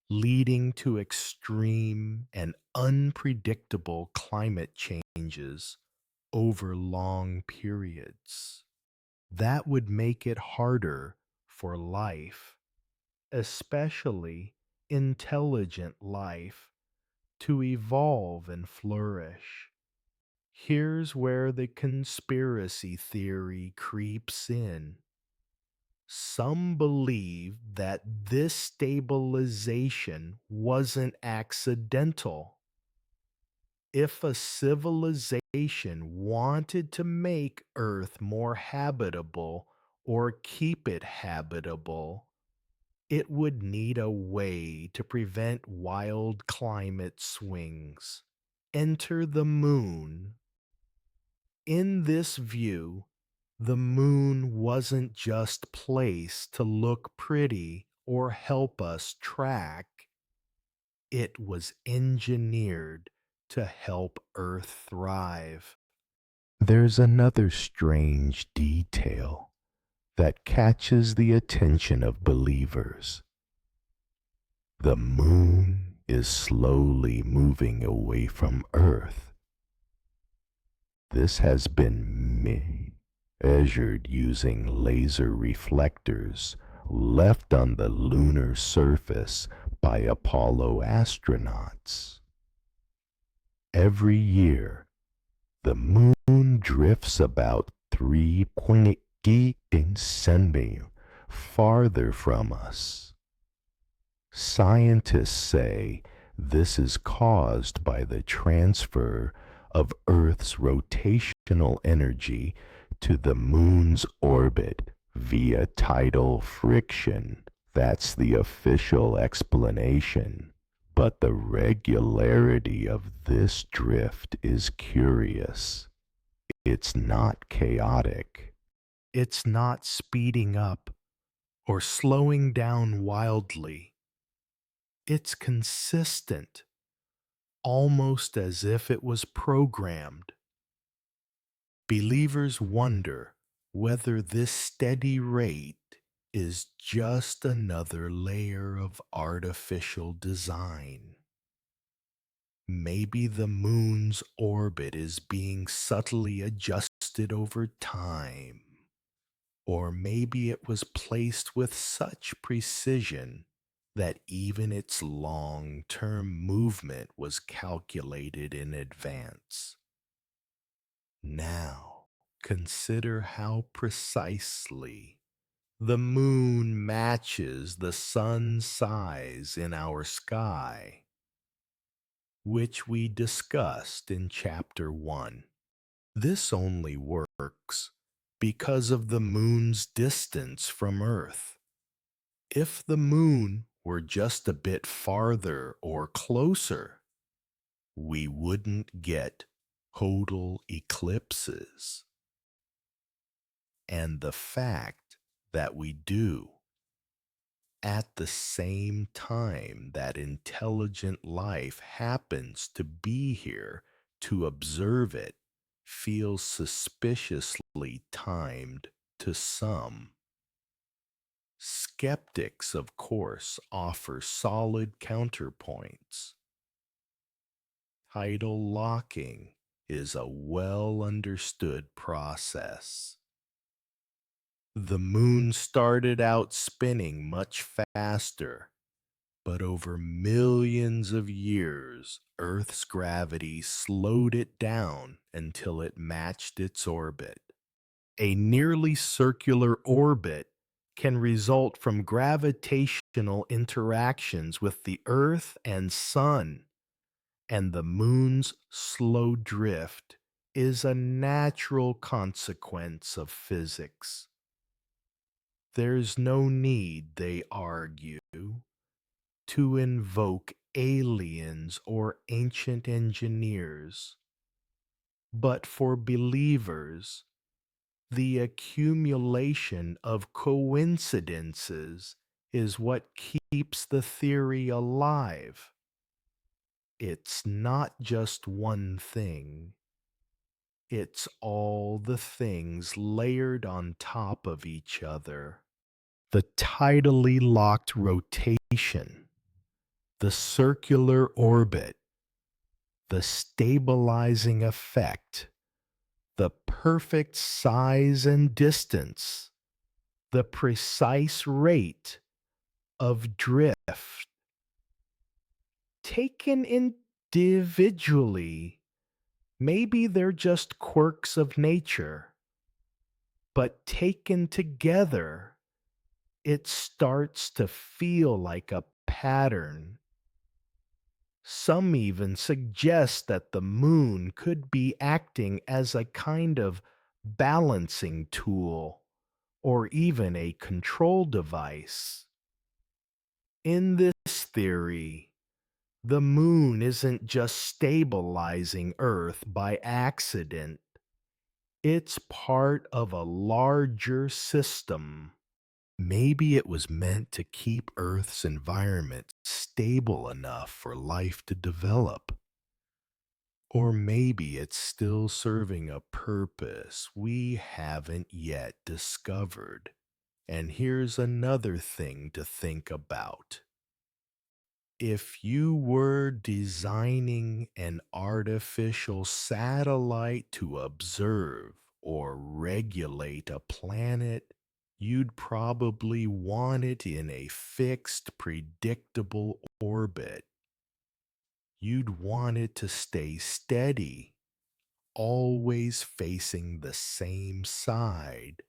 leading to extreme and unpredictable climate changes over long periods. That would make it harder for life, especially intelligent life, to evolve and flourish. Here's where the conspiracy theory creeps in. Some believe that this stabilization wasn't accidental. If a civilization wanted to make Earth more habitable or keep it habitable, it would need a way to prevent wild climate swings. Enter the moon. In this view, the moon wasn't just placed to look pretty or help us track. It was engineered to help Earth thrive. There's another strange detail that catches the attention of believers. The moon is slowly moving away from Earth. This has been measured using laser reflectors left on the lunar surface by Apollo astronauts. Every year, the moon drifts about 3.8 centimeters farther from us. Scientists say this is caused by the transfer of Earth's rotational energy to the moon's orbit via tidal friction. That's the official explanation. But the regularity of this drift is curious. It's not chaotic. It's not speeding up or slowing down wildly. It's consistent, almost as if it was programmed. Believers wonder whether this steady rate is just another layer of artificial design. Maybe the moon's orbit is being subtly adjusted over time, or maybe it was placed with such precision that even its long-term movement was calculated in advance. Now, consider how precisely the moon matches the sun's size in our sky, which we discussed in Chapter 1. This only works because of the moon's distance from Earth. If the moon were just a bit farther or closer, we wouldn't get total eclipses. And the fact that we do, at the same time that intelligent life happens to be here to observe it, feels suspiciously timed to some. Skeptics, of course, offer solid counterpoints. Tidal locking is a well understood process. The moon started out spinning much faster, but over millions of years, Earth's gravity slowed it down until it matched its orbit. A nearly circular orbit can result from gravitational interactions with the Earth and Sun, and the moon's slow drift is a natural consequence of physics. There's no need, they argue, to invoke aliens or ancient engineers. But for believers, the accumulation of coincidences is what keeps the theory alive. It's not just one thing. It's all the things layered on top of each other. The tidally locked rotation, the circular orbit, the stabilizing effect, the perfect size and distance, the precise rate of drift. Taken individually, maybe they're just quirks of nature, but taken together, it starts to feel like a pattern. Some even suggest that the moon could be acting as a kind of balancing tool or even a control device. In this theory, the moon isn't just stabilizing Earth by accident. It's part of a larger system. Maybe it was meant to keep Earth's environment stable enough for life to develop. Or maybe it's still serving a purpose we haven't yet discovered. And here's another thing to think about. If you were designing an artificial satellite to observe or regulate a planet, you'd probably want it in a fixed, predictable orbit. You'd want it to stay steady, always facing the same side,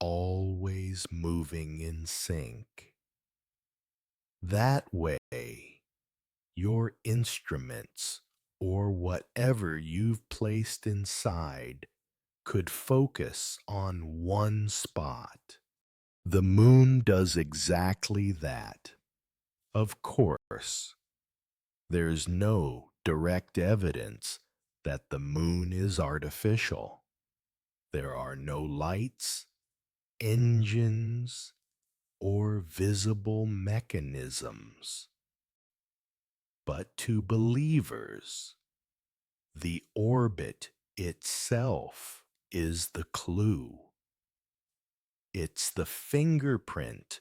always moving in sync. That way, your instruments or whatever you've placed inside could focus on one spot. The moon does exactly that. Of course, there's no direct evidence that the moon is artificial. There are no lights, engines, or visible mechanisms. But to believers, the orbit itself is the clue. It's the fingerprint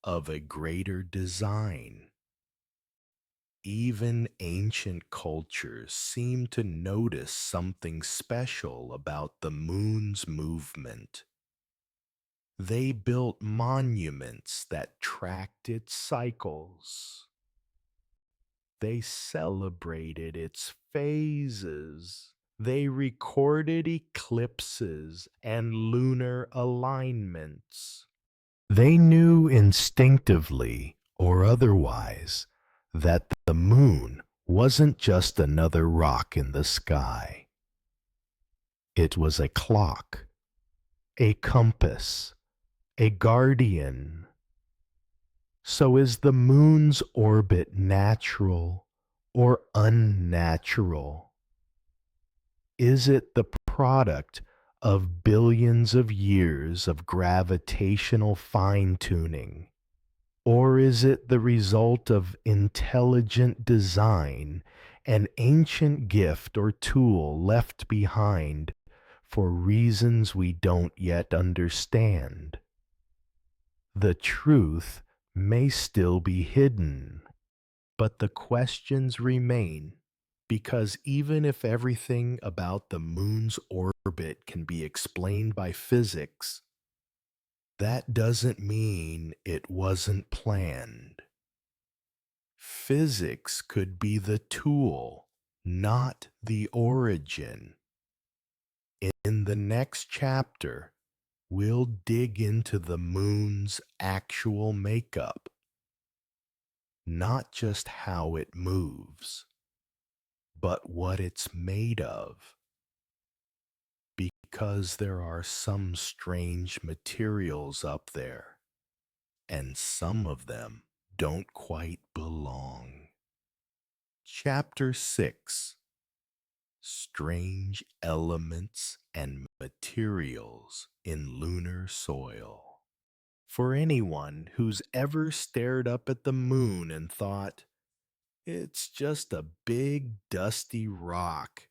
of a greater design. Even ancient cultures seem to notice something special about the moon's movement. They built monuments that tracked its cycles. They celebrated its phases. They recorded eclipses and lunar alignments. They knew instinctively or otherwise that the moon wasn't just another rock in the sky. It was a clock, a compass, a guardian. So is the moon's orbit natural or unnatural? Is it the product of billions of years of gravitational fine-tuning? Or is it the result of intelligent design, an ancient gift or tool left behind for reasons we don't yet understand? The truth may still be hidden, but the questions remain, because even if everything about the moon's orbit can be explained by physics, that doesn't mean it wasn't planned. Physics could be the tool, not the origin. In the next chapter, we'll dig into the moon's actual makeup, not just how it moves, but what it's made of, because there are some strange materials up there, and some of them don't quite belong. Chapter 6: Strange Elements and Materials in Lunar Soil. For anyone who's ever stared up at the moon and thought, it's just a big dusty rock,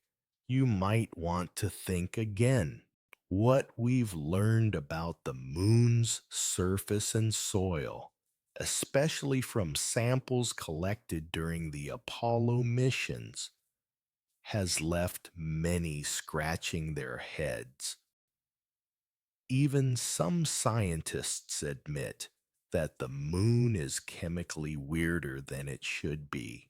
you might want to think again. What we've learned about the moon's surface and soil, especially from samples collected during the Apollo missions, has left many scratching their heads. Even some scientists admit that the moon is chemically weirder than it should be.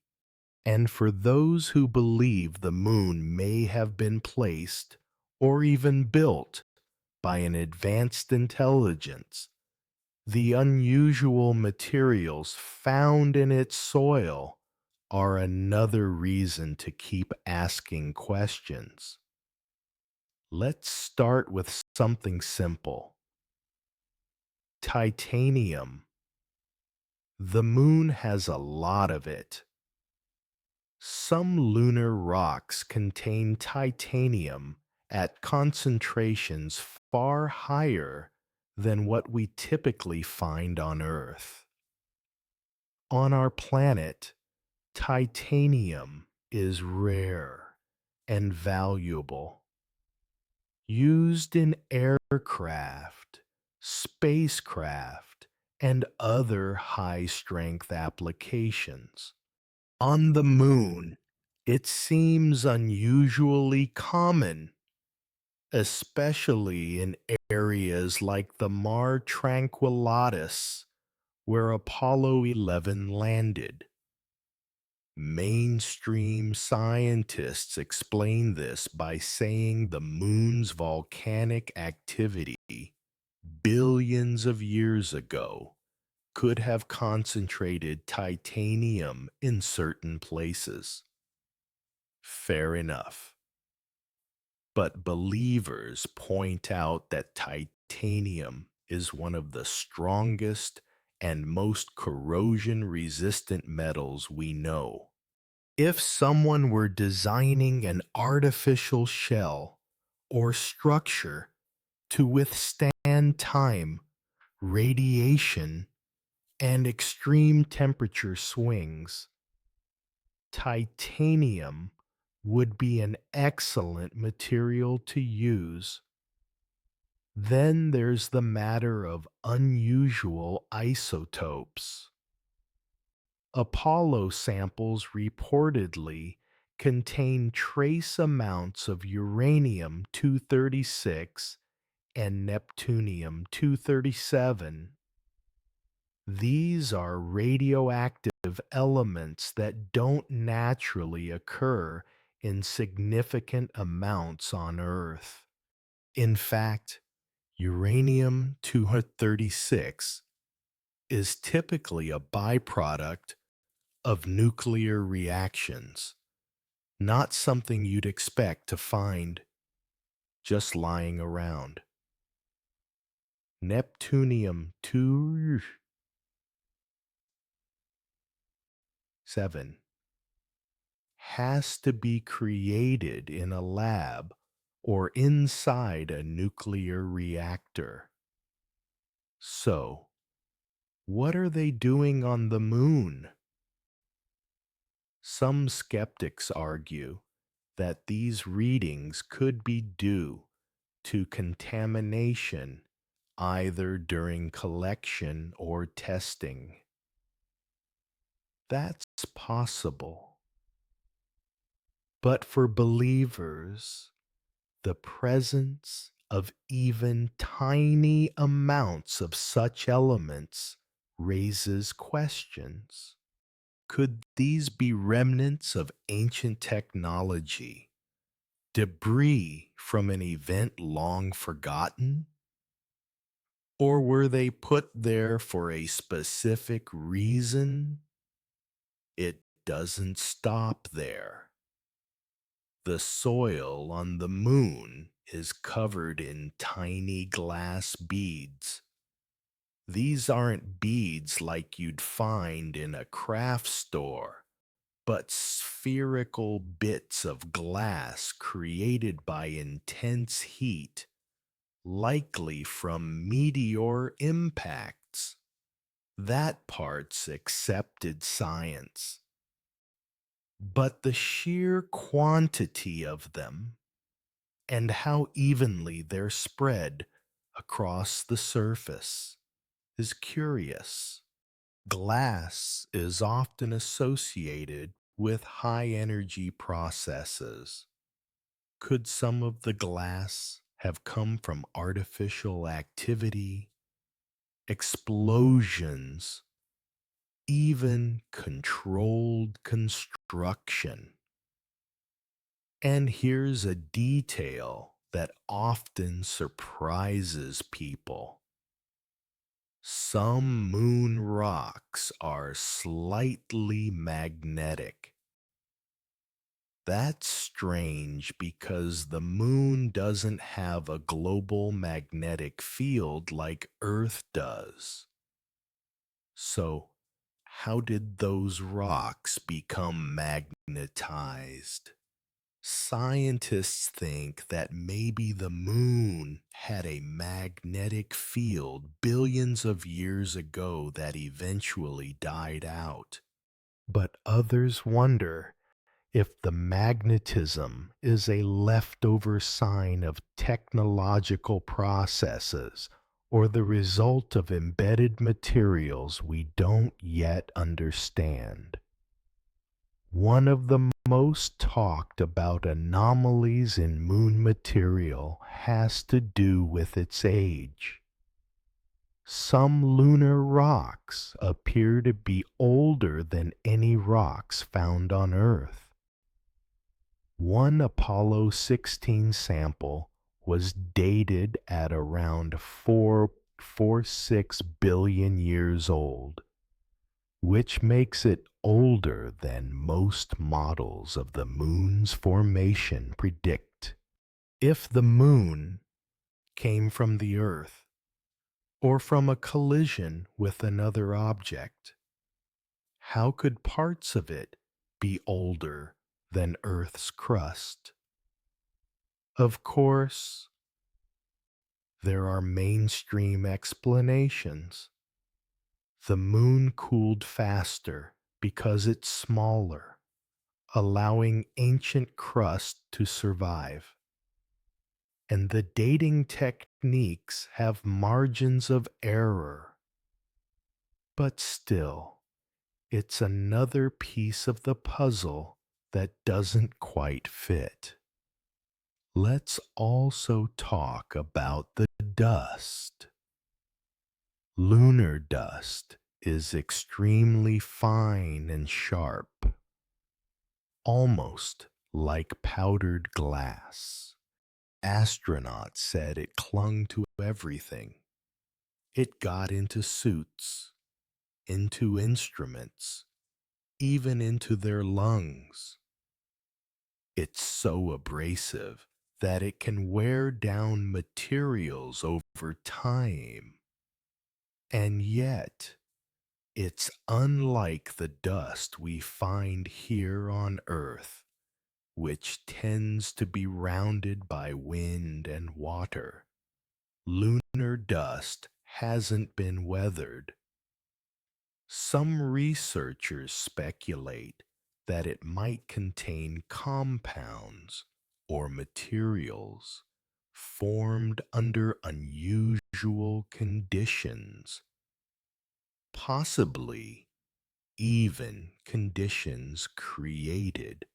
And for those who believe the moon may have been placed or even built by an advanced intelligence, the unusual materials found in its soil are another reason to keep asking questions. Let's start with something simple. Titanium. The moon has a lot of it. Some lunar rocks contain titanium at concentrations far higher than what we typically find on Earth. On our planet, titanium is rare and valuable, used in aircraft, spacecraft, and other high-strength applications. On the moon, it seems unusually common, especially in areas like the Mare Tranquillitatis, where Apollo 11 landed. Mainstream scientists explain this by saying the moon's volcanic activity billions of years ago could have concentrated titanium in certain places. Fair enough. But believers point out that titanium is one of the strongest and most corrosion-resistant metals we know. If someone were designing an artificial shell or structure to withstand time, radiation, and extreme temperature swings, titanium would be an excellent material to use. Then there's the matter of unusual isotopes. Apollo samples reportedly contain trace amounts of uranium-236 and neptunium-237. These are radioactive elements that don't naturally occur in significant amounts on Earth. In fact, uranium-236 is typically a byproduct of nuclear reactions, not something you'd expect to find just lying around. Neptunium-2 7. Has to be created in a lab or inside a nuclear reactor. So, what are they doing on the moon? Some skeptics argue that these readings could be due to contamination either during collection or testing. That's possible. But for believers, the presence of even tiny amounts of such elements raises questions. Could these be remnants of ancient technology, debris from an event long forgotten? Or were they put there for a specific reason? It doesn't stop there. The soil on the moon is covered in tiny glass beads. These aren't beads like you'd find in a craft store, but spherical bits of glass created by intense heat, likely from meteor impacts. That part's accepted science. But the sheer quantity of them and how evenly they're spread across the surface is curious. Glass is often associated with high energy processes. Could some of the glass have come from artificial activity, explosions, even controlled construction? And here's a detail that often surprises people. Some moon rocks are slightly magnetic. That's strange because the moon doesn't have a global magnetic field like Earth does. So, how did those rocks become magnetized? Scientists think that maybe the moon had a magnetic field billions of years ago that eventually died out. But others wonder if the magnetism is a leftover sign of technological processes or the result of embedded materials we don't yet understand. One of the most talked about anomalies in moon material has to do with its age. Some lunar rocks appear to be older than any rocks found on Earth. One Apollo 16 sample was dated at around 446 billion years old, which makes it older than most models of the moon's formation predict. If the moon came from the Earth or from a collision with another object, how could parts of it be older than Earth's crust? Of course, there are mainstream explanations. The moon cooled faster because it's smaller, allowing ancient crust to survive. And the dating techniques have margins of error. But still, it's another piece of the puzzle that doesn't quite fit. Let's also talk about the dust. Lunar dust is extremely fine and sharp, almost like powdered glass. Astronauts said it clung to everything. It got into suits, into instruments, even into their lungs. It's so abrasive that it can wear down materials over time. And yet, It's unlike the dust we find here on Earth, which tends to be rounded by wind and water. Lunar dust hasn't been weathered. Some researchers speculate that it might contain compounds or materials formed under unusual conditions, possibly even conditions created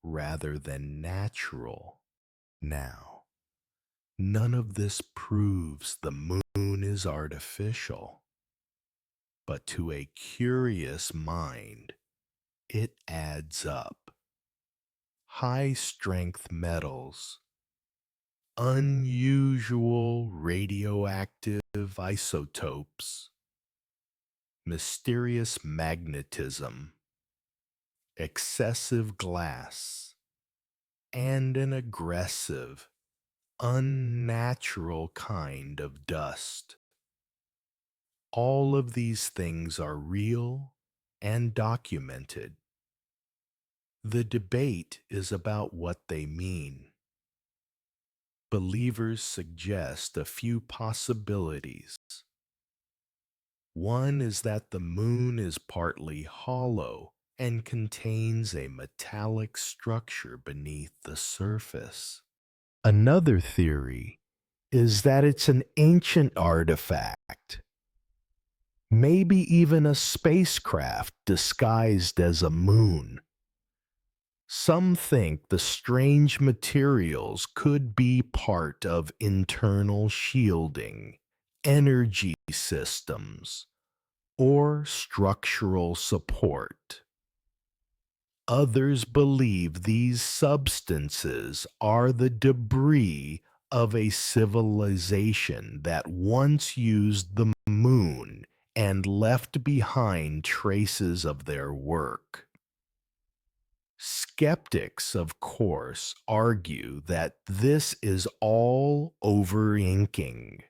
rather than natural. Now, none of this proves the moon is artificial, but to a curious mind, it adds up. High strength metals, unusual radioactive isotopes, mysterious magnetism, excessive glass, and an aggressive, unnatural kind of dust. All of these things are real and documented. The debate is about what they mean. Believers suggest a few possibilities. One is that the moon is partly hollow and contains a metallic structure beneath the surface. Another theory is that it's an ancient artifact, maybe even a spacecraft disguised as a moon. Some think the strange materials could be part of internal shielding, energy systems, or structural support. Others believe these substances are the debris of a civilization that once used the moon and left behind traces of their work. Skeptics, of course, argue that this is all over-inking.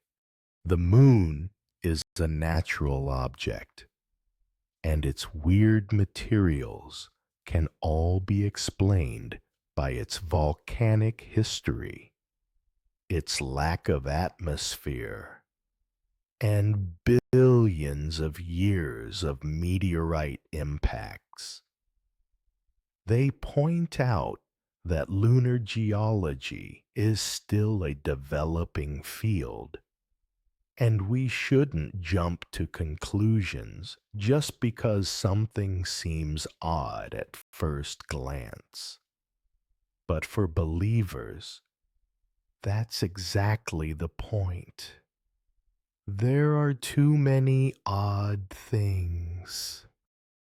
The moon is a natural object, and its weird materials can all be explained by its volcanic history, its lack of atmosphere, and billions of years of meteorite impacts. They point out that lunar geology is still a developing field, and we shouldn't jump to conclusions just because something seems odd at first glance. But for believers, that's exactly the point. There are too many odd things.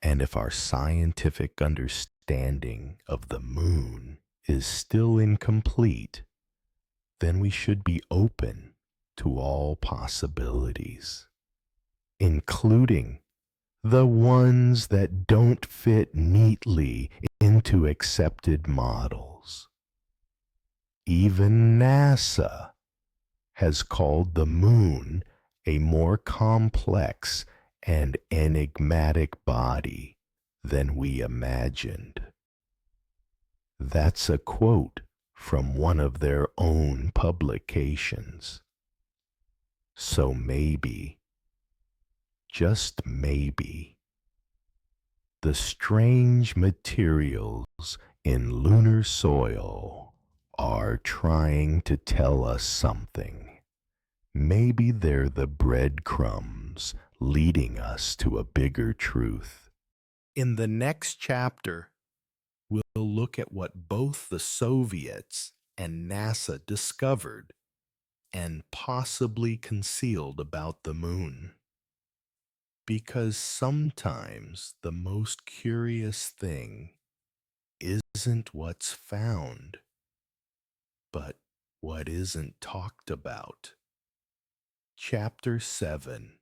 And if our scientific understanding of the moon is still incomplete, then we should be open to all possibilities, including the ones that don't fit neatly into accepted models. Even NASA has called the moon a more complex and enigmatic body than we imagined. That's a quote from one of their own publications. So maybe, just maybe, the strange materials in lunar soil are trying to tell us something. Maybe they're the breadcrumbs leading us to a bigger truth. In the next chapter, we'll look at what both the Soviets and NASA discovered and possibly concealed about the moon. Because sometimes the most curious thing isn't what's found, but what isn't talked about. Chapter 7: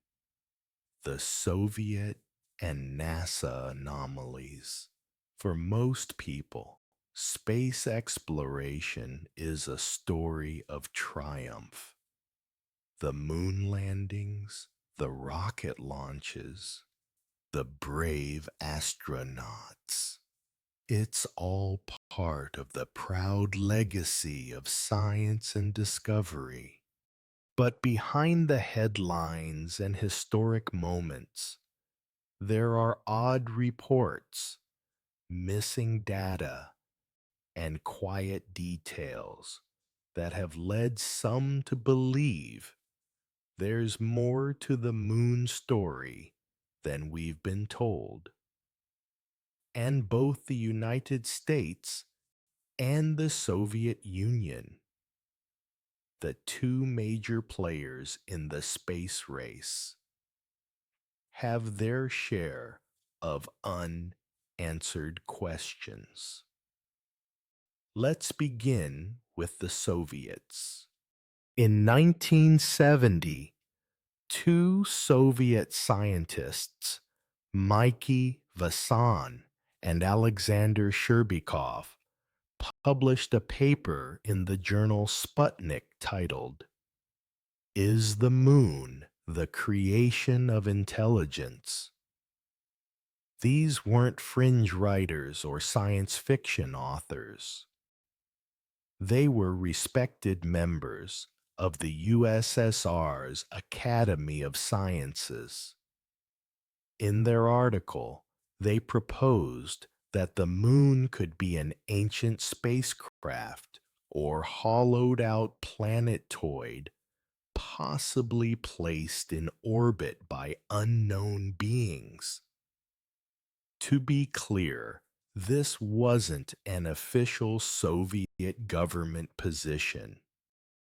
The Soviet and NASA Anomalies. For most people, space exploration is a story of triumph. The moon landings, the rocket launches, the brave astronauts. It's all part of the proud legacy of science and discovery. But behind the headlines and historic moments, there are odd reports, missing data, and quiet details that have led some to believe there's more to the moon story than we've been told. And both the United States and the Soviet Union, the two major players in the space race, have their share of unanswered questions. Let's begin with the Soviets. In 1970, two Soviet scientists, Mikey Vasan and Alexander Sherbikov, published a paper in the journal Sputnik titled, "Is the Moon the Creation of Intelligence?" These weren't fringe writers or science fiction authors. They were respected members of the USSR's Academy of Sciences. In their article, they proposed that the moon could be an ancient spacecraft or hollowed-out planetoid, possibly placed in orbit by unknown beings. To be clear, this wasn't an official Soviet government position.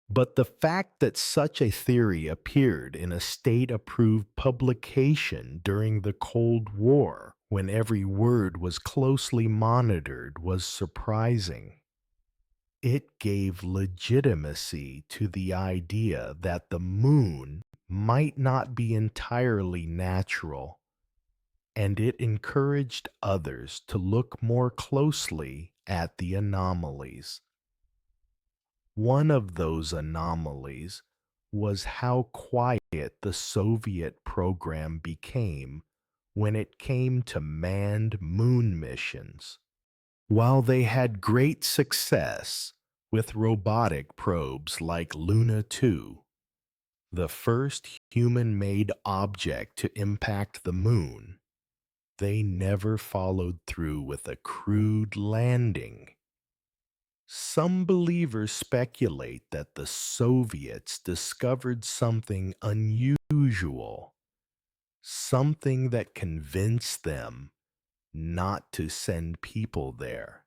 But the fact that such a theory appeared in a state-approved publication during the Cold War, when every word was closely monitored, was surprising. It gave legitimacy to the idea that the moon might not be entirely natural, and it encouraged others to look more closely at the anomalies. One of those anomalies was how quiet the Soviet program became when it came to manned moon missions. While they had great success with robotic probes like Luna 2, the first human-made object to impact the moon, they never followed through with a crewed landing. Some believers speculate that the Soviets discovered something unusual, something that convinced them not to send people there.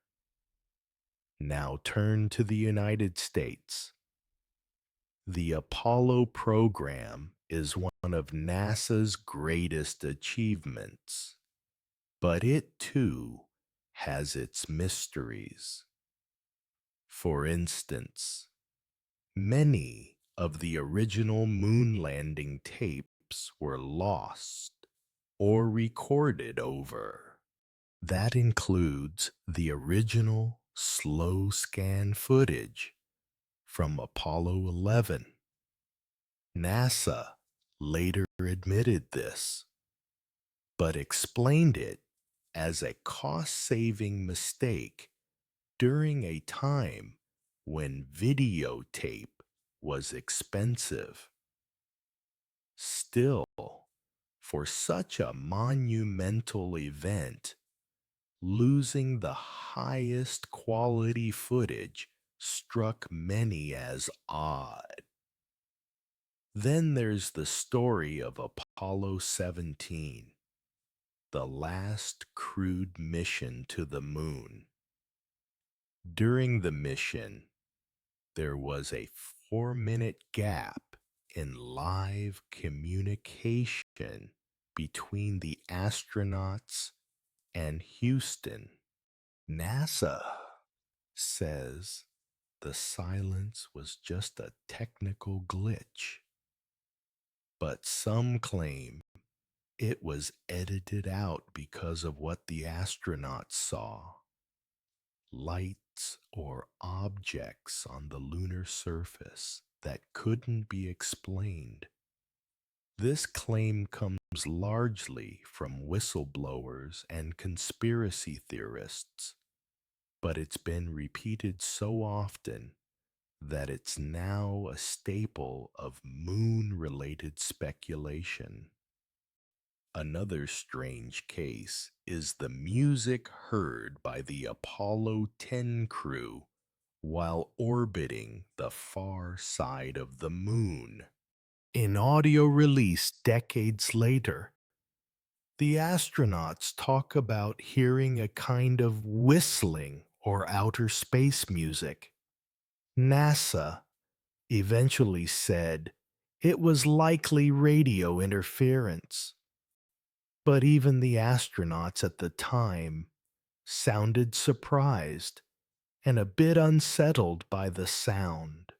Now turn to the United States. The Apollo program is one of NASA's greatest achievements, but it too has its mysteries. For instance, many of the original moon landing tapes were lost or recorded over. That includes the original slow scan footage from Apollo 11. NASA later admitted this, but explained it as a cost-saving mistake during a time when videotape was expensive. Still, for such a monumental event, losing the highest quality footage struck many as odd. Then there's the story of Apollo 17, the last crewed mission to the moon. During the mission, there was a 4-minute gap in live communication between the astronauts and Houston. NASA says the silence was just a technical glitch, but some claim it was edited out because of what the astronauts saw. Lights or objects on the lunar surface that couldn't be explained. This claim comes largely from whistleblowers and conspiracy theorists, but it's been repeated so often that it's now a staple of moon related speculation. Another strange case is the music heard by the Apollo 10 crew while orbiting the far side of the moon. In audio released decades later, the astronauts talk about hearing a kind of whistling or outer space music. NASA eventually said it was likely radio interference, but even the astronauts at the time sounded surprised and a bit unsettled by the sound.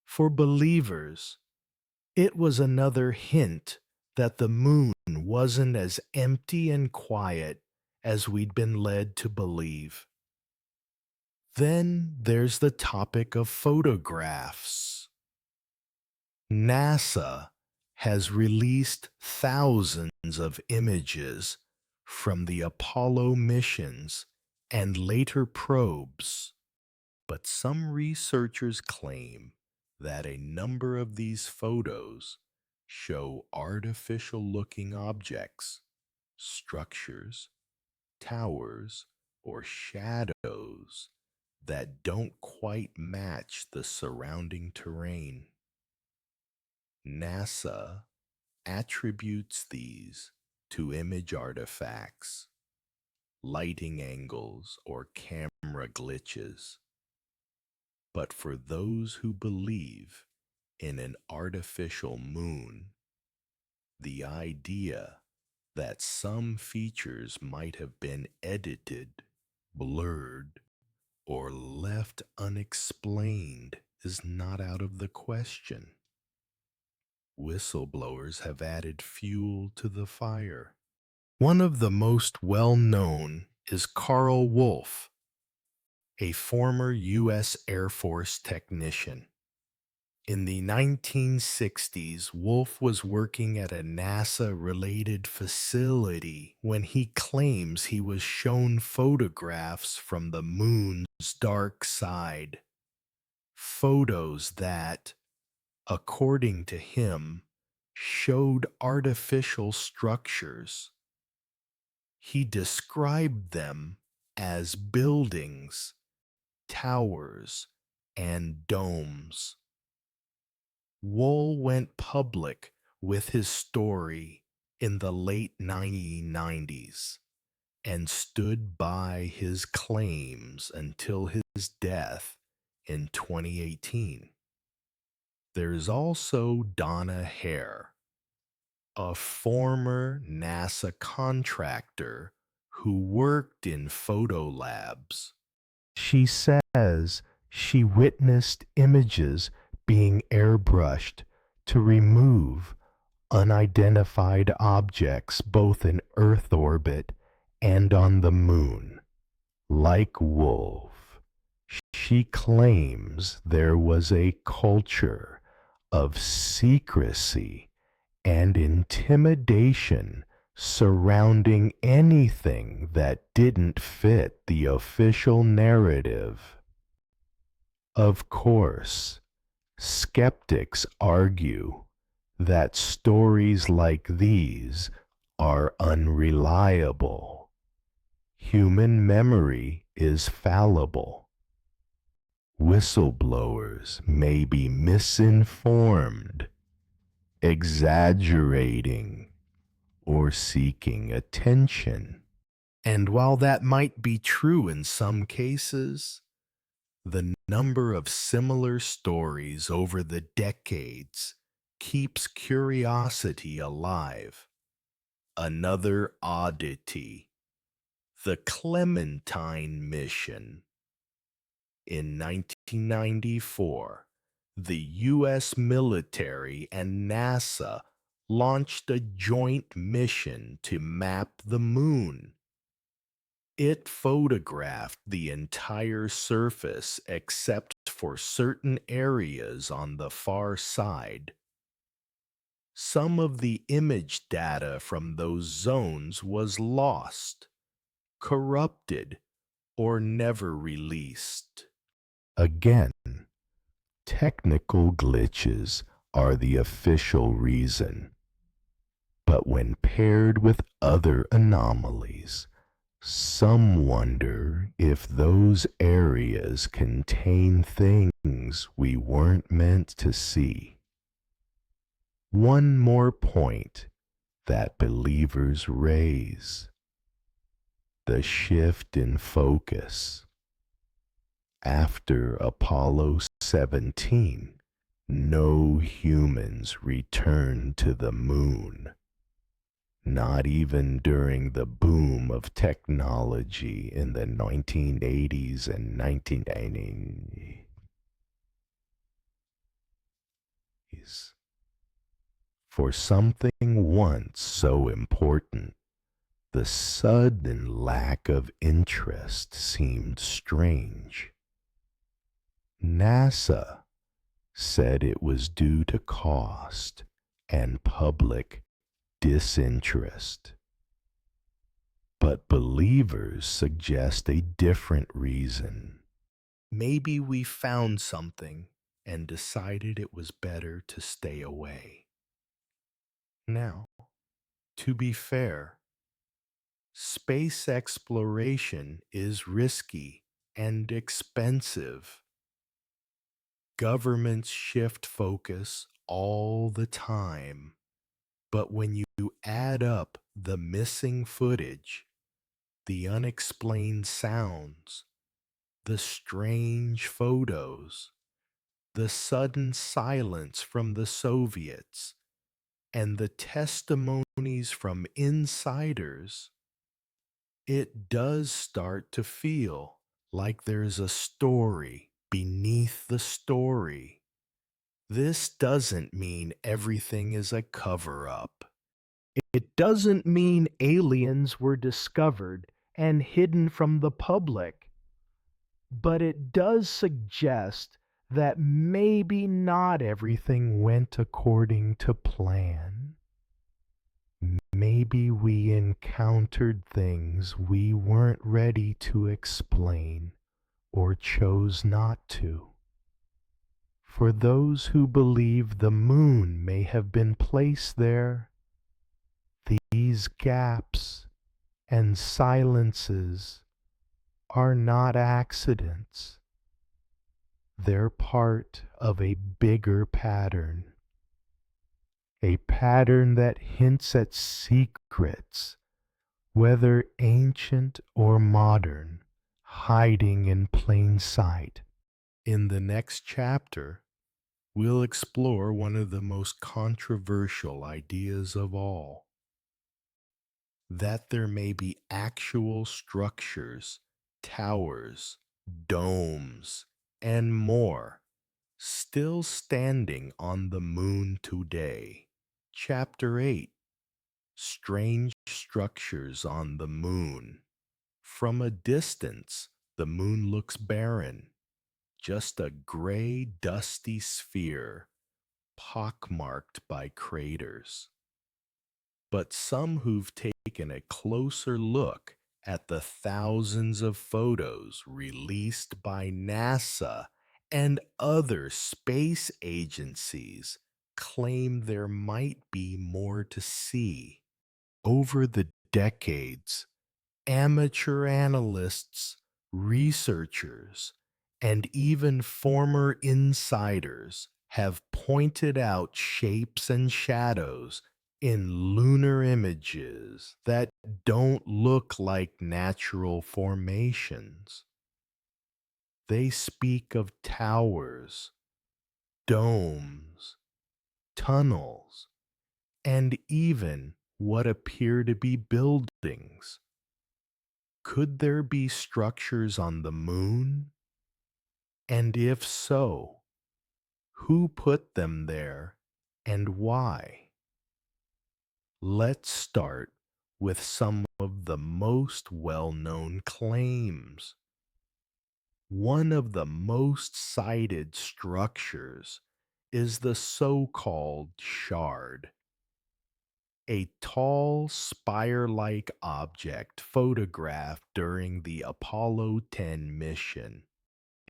For believers, it was another hint that the moon wasn't as empty and quiet as we'd been led to believe. Then there's the topic of photographs. NASA has released thousands of images from the Apollo missions and later probes, but some researchers claim that a number of these photos show artificial looking objects, structures, towers, or shadows that don't quite match the surrounding terrain. NASA attributes these to image artifacts, lighting angles, or camera glitches. But for those who believe in an artificial moon, the idea that some features might have been edited, blurred, or left unexplained is not out of the question. Whistleblowers have added fuel to the fire. One of the most well-known is Carl Wolf, a former U.S. Air Force technician. In the 1960s, Wolf was working at a NASA-related facility when he claims he was shown photographs from the moon's dark side. Photos that, according to him, showed artificial structures. He described them as buildings, towers, and domes. Wool went public with his story in the late 1990s and stood by his claims until his death in 2018. There's also Donna Hare, a former NASA contractor who worked in photo labs. She says she witnessed images being airbrushed to remove unidentified objects both in Earth orbit and on the moon. Like Wolf, she claims there was a culture of secrecy and intimidation surrounding anything that didn't fit the official narrative. Of course, skeptics argue that stories like these are unreliable. Human memory is fallible. Whistleblowers may be misinformed, exaggerating, or seeking attention. And while that might be true in some cases, the number of similar stories over the decades keeps curiosity alive. Another oddity, the Clementine mission. In 1994, the U.S. military and NASA launched a joint mission to map the moon. It photographed the entire surface except for certain areas on the far side. Some of the image data from those zones was lost, corrupted, or never released. Again, technical glitches are the official reason, but when paired with other anomalies, some wonder if those areas contain things we weren't meant to see. One more point that believers raise: the shift in focus. After Apollo 17, no humans returned to the moon, not even during the boom of technology in the 1980s and 1990s. For something once so important, the sudden lack of interest seemed strange. NASA said it was due to cost and public disinterest. But believers suggest a different reason. Maybe we found something and decided it was better to stay away. Now, to be fair, space exploration is risky and expensive. Governments shift focus all the time, but when you add up the missing footage, the unexplained sounds, the strange photos, the sudden silence from the Soviets, and the testimonies from insiders, it does start to feel like there's a story beneath the story. This doesn't mean everything is a cover up. It doesn't mean aliens were discovered and hidden from the public. But it does suggest that maybe not everything went according to plan. Maybe we encountered things we weren't ready to explain or chose not to. For those who believe the moon may have been placed there, these gaps and silences are not accidents. They're part of a bigger pattern. A pattern that hints at secrets, whether ancient or modern, hiding in plain sight. In the next chapter, we'll explore one of the most controversial ideas of all: that there may be actual structures, towers, domes, and more still standing on the moon today. Chapter 8: Strange Structures on the Moon. From a distance, the moon looks barren, just a gray, dusty sphere, pockmarked by craters. But some who've taken a closer look at the thousands of photos released by NASA and other space agencies claim there might be more to see. Over the decades, amateur analysts, researchers, and even former insiders have pointed out shapes and shadows in lunar images that don't look like natural formations. They speak of towers, domes, tunnels, and even what appear to be buildings. Could there be structures on the moon? And if so, who put them there and why? Let's start with some of the most well-known claims. One of the most cited structures is the so-called shard. a tall, spire-like object photographed during the Apollo 10 mission.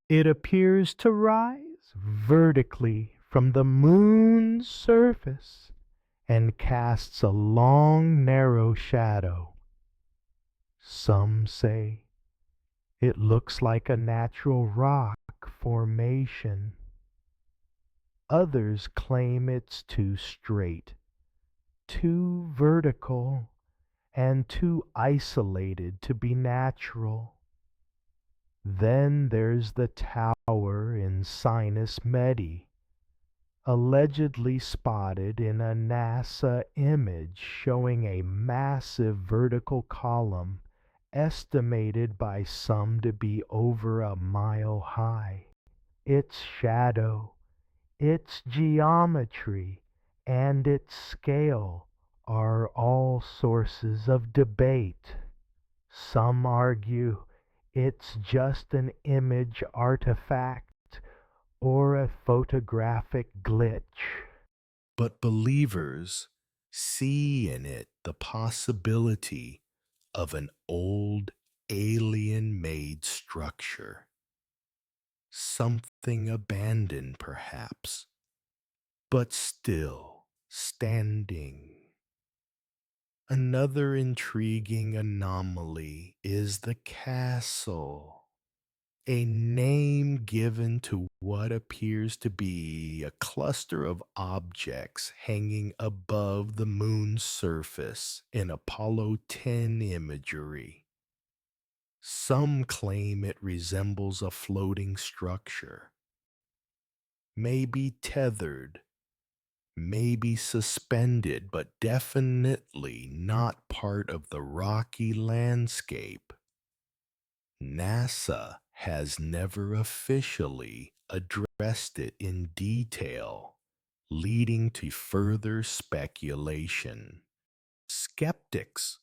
It appears to rise vertically from the moon's surface and casts a long, narrow shadow. Some say it looks like a natural rock formation. Others claim it's too straight, too vertical, and too isolated to be natural. Then there's the tower in Sinus Medi, allegedly spotted in a NASA image showing a massive vertical column estimated by some to be over a mile high. Its shadow, its geometry, and its scale are all sources of debate. Some argue it's just an image artifact or a photographic glitch. But believers see in it the possibility of an old alien-made structure. Something abandoned, perhaps, but still standing. Another intriguing anomaly is the castle, a name given to what appears to be a cluster of objects hanging above the moon's surface in Apollo 10 imagery. Some claim it resembles a floating structure, maybe tethered, maybe suspended, but definitely not part of the rocky landscape. NASA has never officially addressed it in detail, leading to further speculation. Skeptics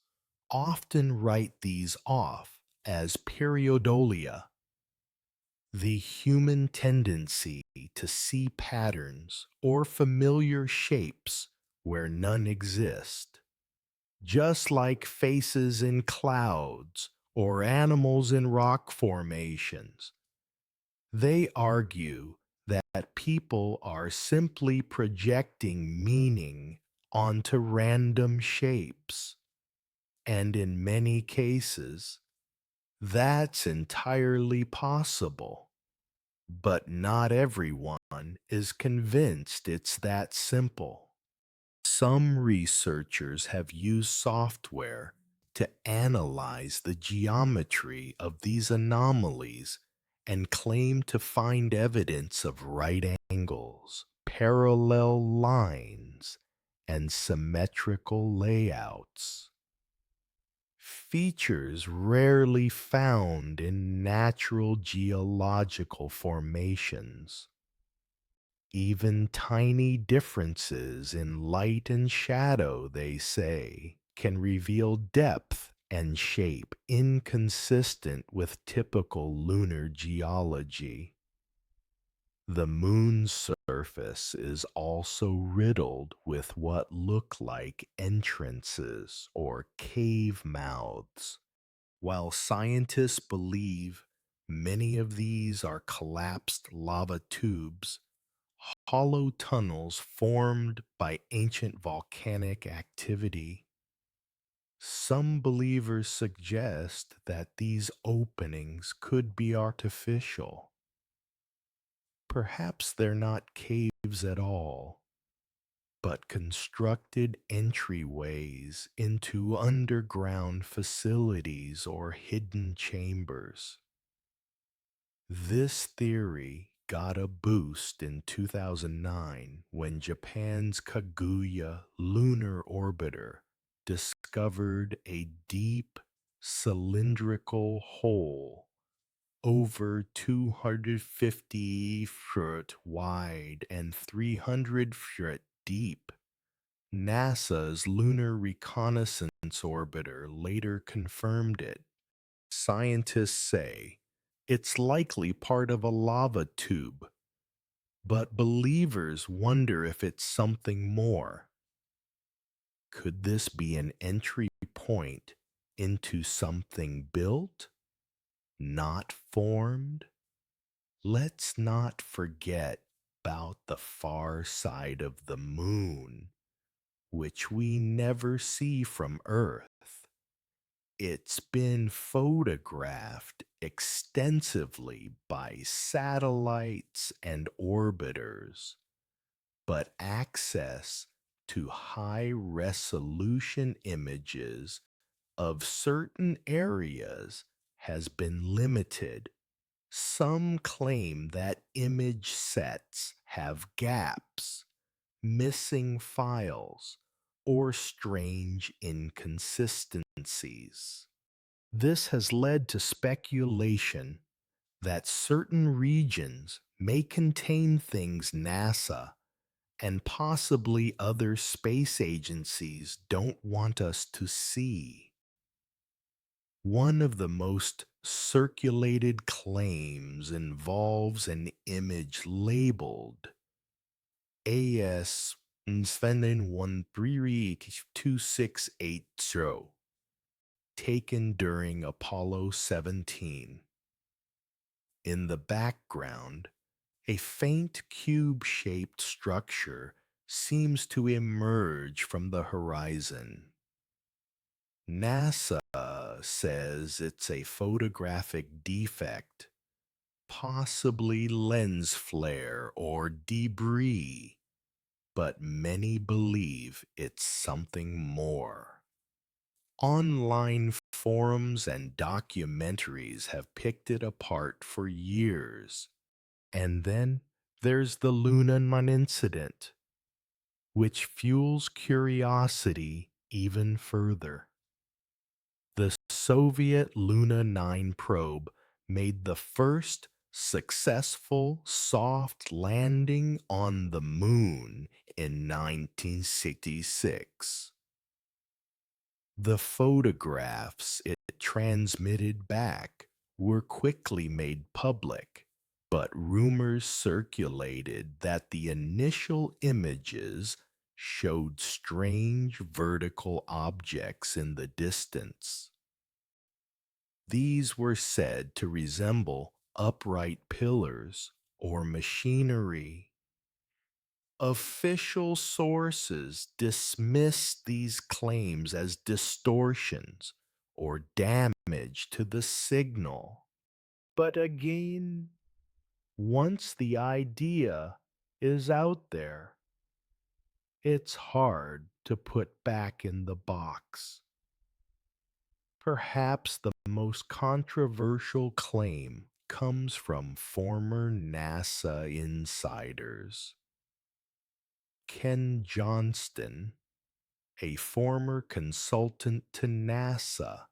often write these off as pareidolia, the human tendency to see patterns or familiar shapes where none exist, just like faces in clouds or animals in rock formations. They argue that people are simply projecting meaning onto random shapes, and in many cases, that's entirely possible. But not everyone is convinced it's that simple. Some researchers have used software to analyze the geometry of these anomalies and claim to find evidence of right angles, parallel lines, and symmetrical layouts. Features rarely found in natural geological formations. Even tiny differences in light and shadow, they say, can reveal depth and shape inconsistent with typical lunar geology. The moon's surface is also riddled with what look like entrances or cave mouths. While scientists believe many of these are collapsed lava tubes, hollow tunnels formed by ancient volcanic activity. Some believers suggest that these openings could be artificial. Perhaps they're not caves at all, but constructed entryways into underground facilities or hidden chambers. This theory got a boost in 2009 when Japan's Kaguya lunar orbiter discovered a deep cylindrical hole over 250 feet wide and 300 feet deep. NASA's Lunar Reconnaissance Orbiter later confirmed it. Scientists say it's likely part of a lava tube, but believers wonder if it's something more. Could this be an entry point into something built, not formed? Let's not forget about the far side of the moon, which we never see from Earth. It's been photographed extensively by satellites and orbiters, but access to high resolution images of certain areas has been limited. Some claim that image sets have gaps, missing files, or strange inconsistencies. This has led to speculation that certain regions may contain things NASA and possibly other space agencies don't want us to see. One of the most circulated claims involves an image labeled AS 2680 taken during Apollo 17. In the background, a faint cube-shaped structure seems to emerge from the horizon. NASA says it's a photographic defect, possibly lens flare or debris, but many believe it's something more. Online forums and documentaries have picked it apart for years. And then there's the Lunar incident, which fuels curiosity even further. The Soviet Luna 9 probe made the first successful soft landing on the moon in 1966. The photographs it transmitted back were quickly made public, but rumors circulated that the initial images showed strange vertical objects in the distance. These were said to resemble upright pillars or machinery. Official sources dismissed these claims as distortions or damage to the signal. But again, once the idea is out there, it's hard to put back in the box. Perhaps the most controversial claim comes from former NASA insiders. Ken Johnston, a former consultant to NASA,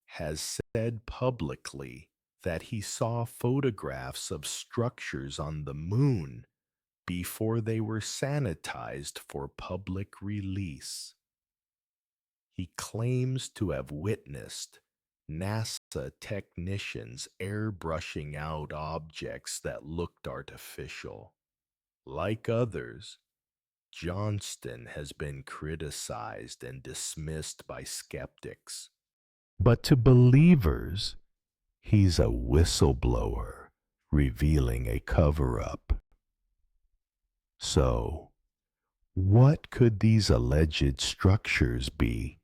has said publicly that he saw photographs of structures on the moon before they were sanitized for public release. He claims to have witnessed NASA technicians airbrushing out objects that looked artificial. Like others, Johnston has been criticized and dismissed by skeptics. But to believers, he's a whistleblower revealing a cover-up. So, what could these alleged structures be?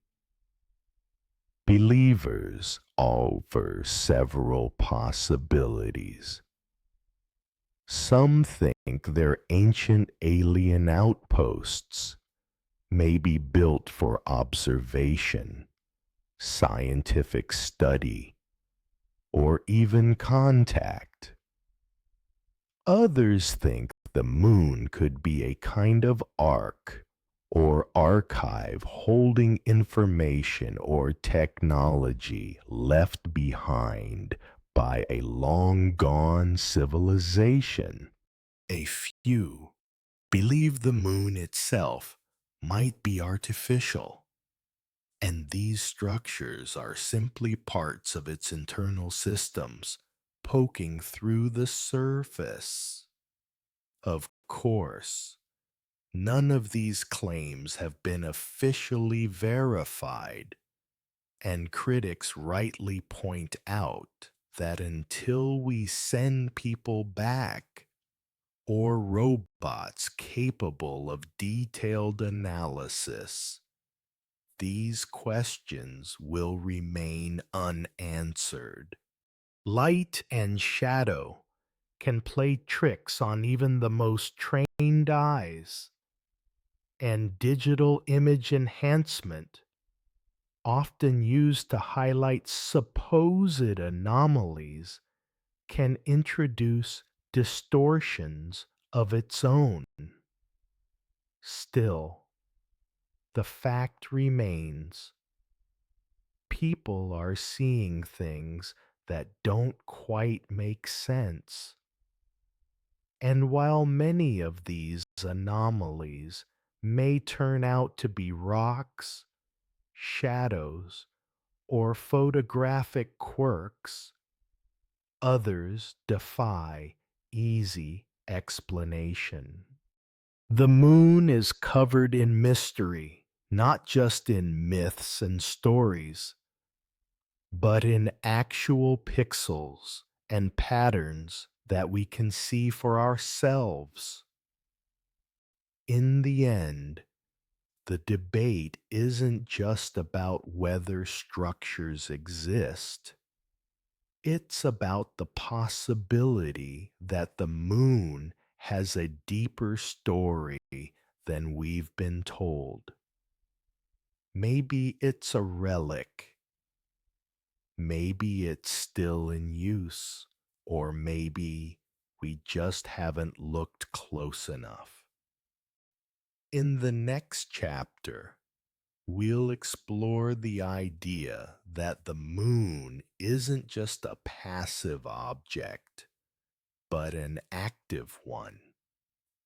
Believers offer several possibilities. Some think they're ancient alien outposts, maybe built for observation, scientific study, or even contact. Others think the moon could be a kind of ark or archive holding information or technology left behind by a long-gone civilization. A few believe the moon itself might be artificial, and these structures are simply parts of its internal systems poking through the surface. Of course, None of these claims have been officially verified, and critics rightly point out that until we send people back or robots capable of detailed analysis, these questions will remain unanswered. Light and shadow can play tricks on even the most trained eyes, and digital image enhancement, often used to highlight supposed anomalies, can introduce distortions of its own. Still, the fact remains, people are seeing things that don't quite make sense. And while many of these anomalies may turn out to be rocks, shadows, or photographic quirks, others defy easy explanation. The moon is covered in mystery, not just in myths and stories, but in actual pixels and patterns that we can see for ourselves. In the end, the debate isn't just about whether structures exist. It's about the possibility that the moon has a deeper story than we've been told. Maybe it's a relic. Maybe it's still in use. Or maybe we just haven't looked close enough. In the next chapter, we'll explore the idea that the moon isn't just a passive object, but an active one.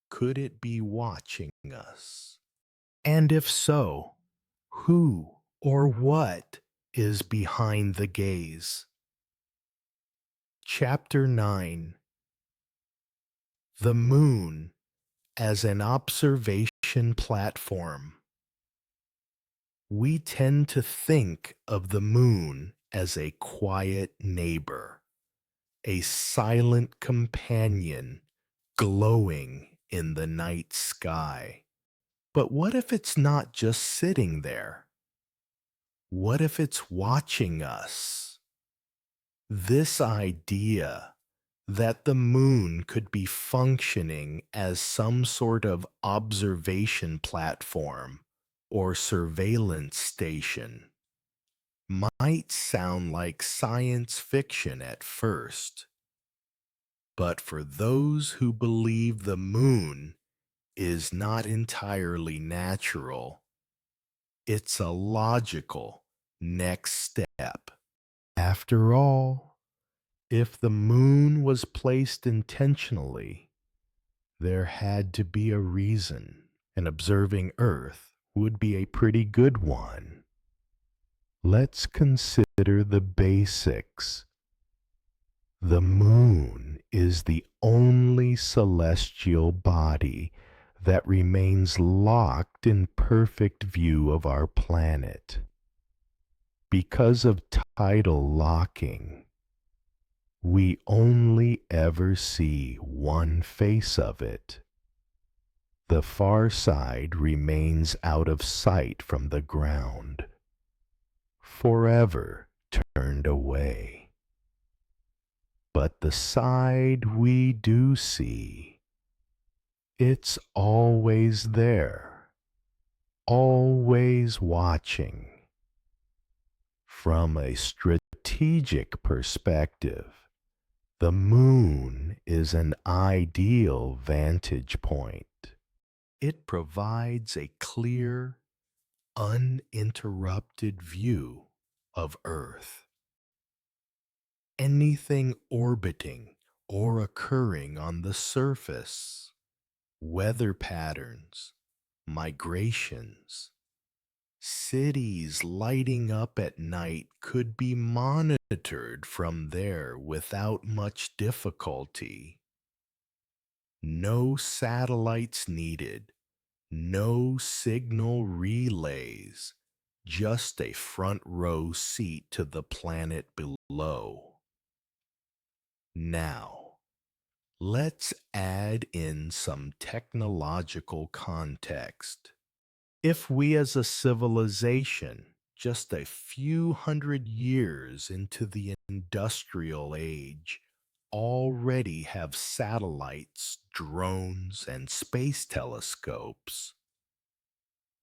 Could it be watching us? And if so, who or what is behind the gaze? Chapter 9: The Moon as an Observation Platform. We tend to think of the moon as a quiet neighbor, a silent companion glowing in the night sky. But what if it's not just sitting there? What if it's watching us? This idea that the moon could be functioning as some sort of observation platform or surveillance station might sound like science fiction at first. But for those who believe the moon is not entirely natural, it's a logical next step. After all, if the moon was placed intentionally, there had to be a reason, and observing Earth would be a pretty good one. Let's consider the basics. The moon is the only celestial body that remains locked in perfect view of our planet. Because of tidal locking, we only ever see one face of it. The far side remains out of sight from the ground, forever turned away. But the side we do see, it's always there, always watching. From a strategic perspective, the moon is an ideal vantage point. It provides a clear, uninterrupted view of Earth. Anything orbiting or occurring on the surface, weather patterns, migrations, cities lighting up at night could be monitored from there without much difficulty. No satellites needed, No signal relays, just a front row seat to the planet below. Now, let's add in some technological context. If we as a civilization, just a few hundred years into the industrial age, already have satellites, drones, and space telescopes,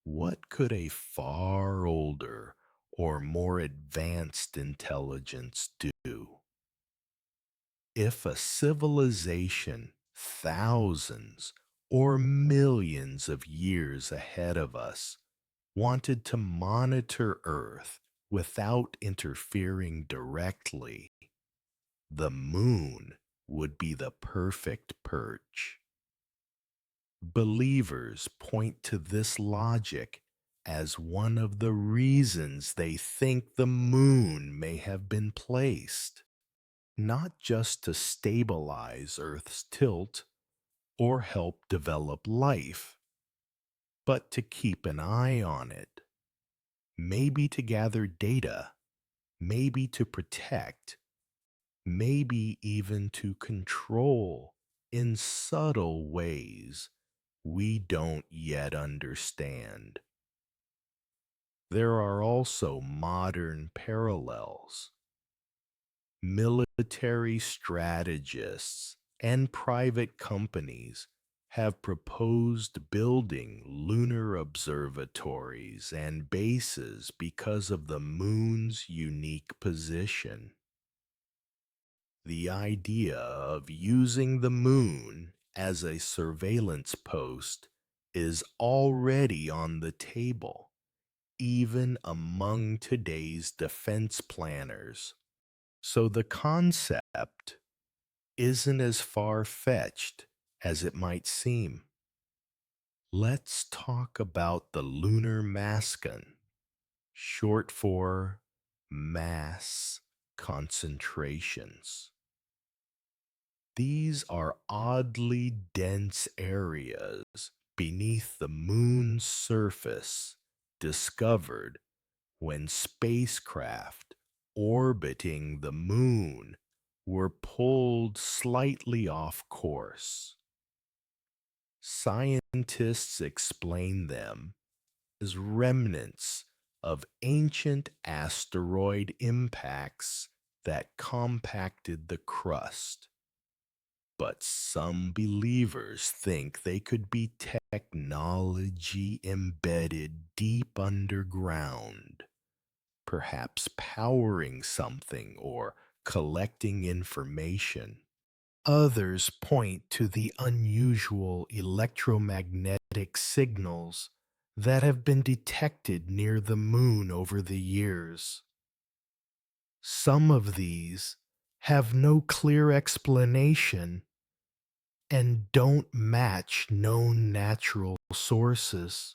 what could a far older or more advanced intelligence do? If a civilization thousands or millions of years ahead of us wanted to monitor Earth without interfering directly, the moon would be the perfect perch. Believers point to this logic as one of the reasons they think the moon may have been placed, not just to stabilize Earth's tilt or help develop life, but to keep an eye on it, maybe to gather data, maybe to protect, maybe even to control in subtle ways we don't yet understand. There are also modern parallels. Military strategists and private companies have proposed building lunar observatories and bases because of the moon's unique position. The idea of using the moon as a surveillance post is already on the table, even among today's defense planners. So the concept isn't as far-fetched as it might seem. Let's talk about the lunar mascon, short for mass concentrations. These are oddly dense areas beneath the moon's surface discovered when spacecraft orbiting the moon were pulled slightly off course. Scientists explain them as remnants of ancient asteroid impacts that compacted the crust. But some believers think they could be technology embedded deep underground, perhaps powering something or collecting information. Others point to the unusual electromagnetic signals that have been detected near the moon over the years. Some of these have no clear explanation and don't match known natural sources.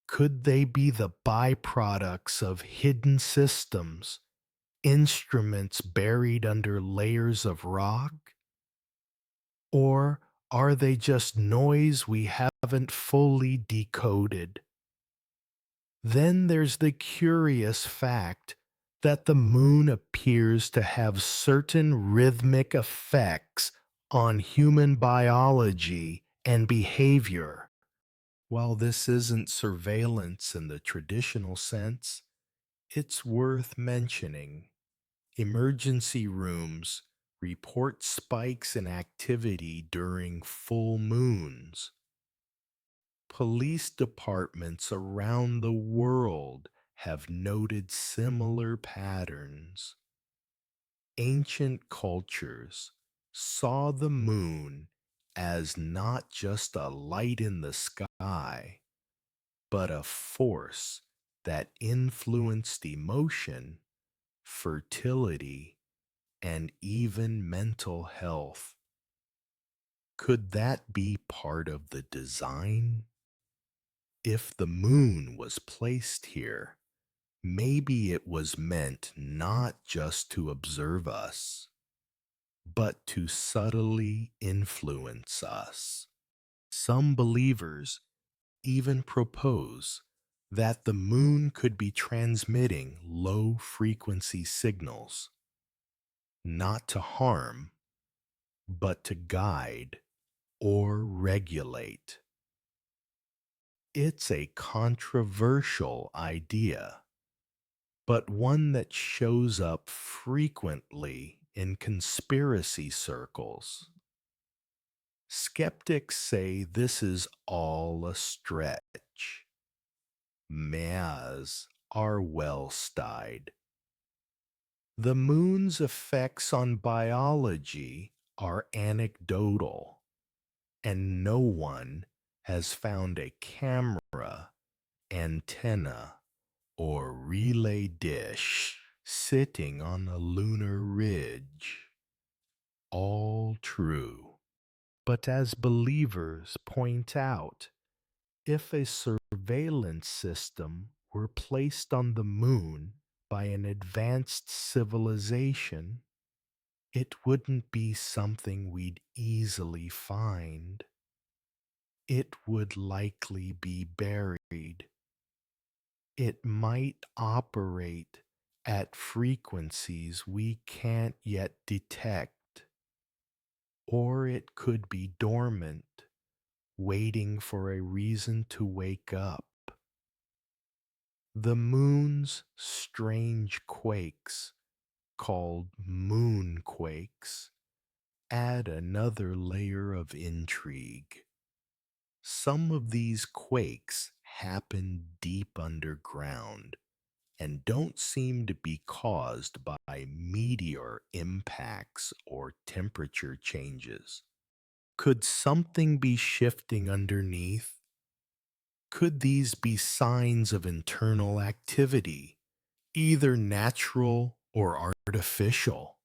Could they be the byproducts of hidden systems, instruments buried under layers of rock? Or are they just noise we haven't fully decoded? Then there's the curious fact that the moon appears to have certain rhythmic effects on human biology and behavior. While this isn't surveillance in the traditional sense, it's worth mentioning. Emergency rooms report spikes in activity during full moons. Police departments around the world have noted similar patterns. Ancient cultures saw the moon as not just a light in the sky, but a force that influenced emotion, fertility, and even mental health. Could that be part of the design? If the moon was placed here, maybe it was meant not just to observe us, but to subtly influence us. Some believers even propose that the moon could be transmitting low-frequency signals, not to harm, but to guide or regulate. It's a controversial idea, but one that shows up frequently in conspiracy circles. Skeptics say this is all a stretch. Mayas are well stayed. The moon's effects on biology are anecdotal, and no one has found a camera, antenna, or relay dish sitting on a lunar ridge. All true. But as believers point out, if a surveillance system were placed on the moon by an advanced civilization, it wouldn't be something we'd easily find. It would likely be buried. It might operate at frequencies we can't yet detect, or it could be dormant, waiting for a reason to wake up. The moon's strange quakes, called moonquakes, add another layer of intrigue. Some of these quakes happen deep underground and don't seem to be caused by meteor impacts or temperature changes. Could something be shifting underneath? Could these be signs of internal activity, either natural or artificial?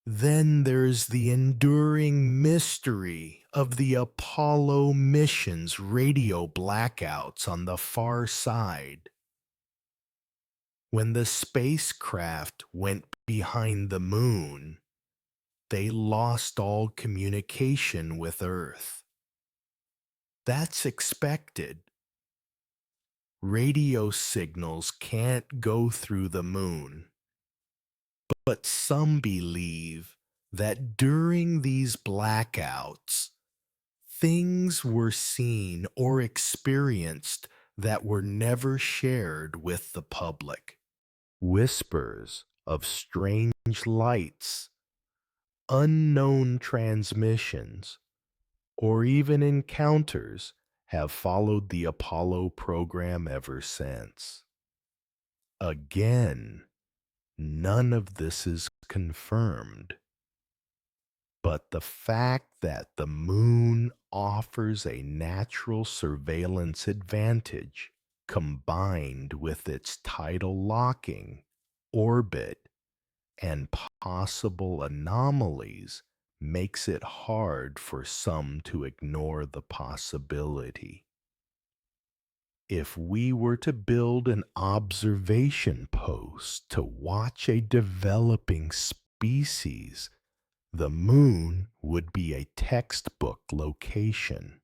Then there's the enduring mystery of the Apollo mission's radio blackouts on the far side. When the spacecraft went behind the moon, they lost all communication with Earth. That's expected. Radio signals can't go through the moon. But some believe that during these blackouts, things were seen or experienced that were never shared with the public. Whispers of strange lights, unknown transmissions, or even encounters have followed the Apollo program ever since. Again, none of this is confirmed. But the fact that the moon offers a natural surveillance advantage, combined with its tidal locking, orbit, and possible anomalies, makes it hard for some to ignore the possibility. If we were to build an observation post to watch a developing species, the moon would be a textbook location.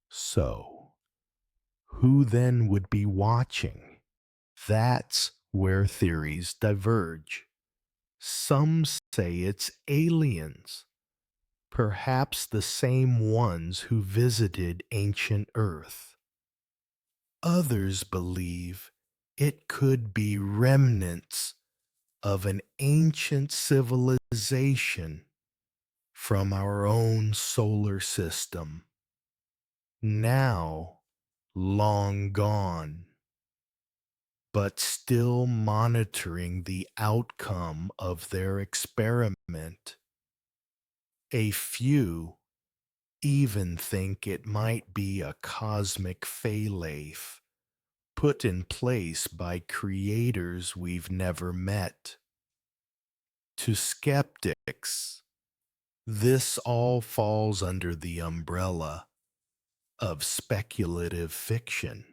So, who then would be watching? That's where theories diverge. Some say it's aliens, perhaps the same ones who visited ancient Earth. Others believe it could be remnants of an ancient civilization from our own solar system, now long gone, but still monitoring the outcome of their experiment. A few even think it might be a cosmic phalanx put in place by creators we've never met. To skeptics, this all falls under the umbrella of speculative fiction.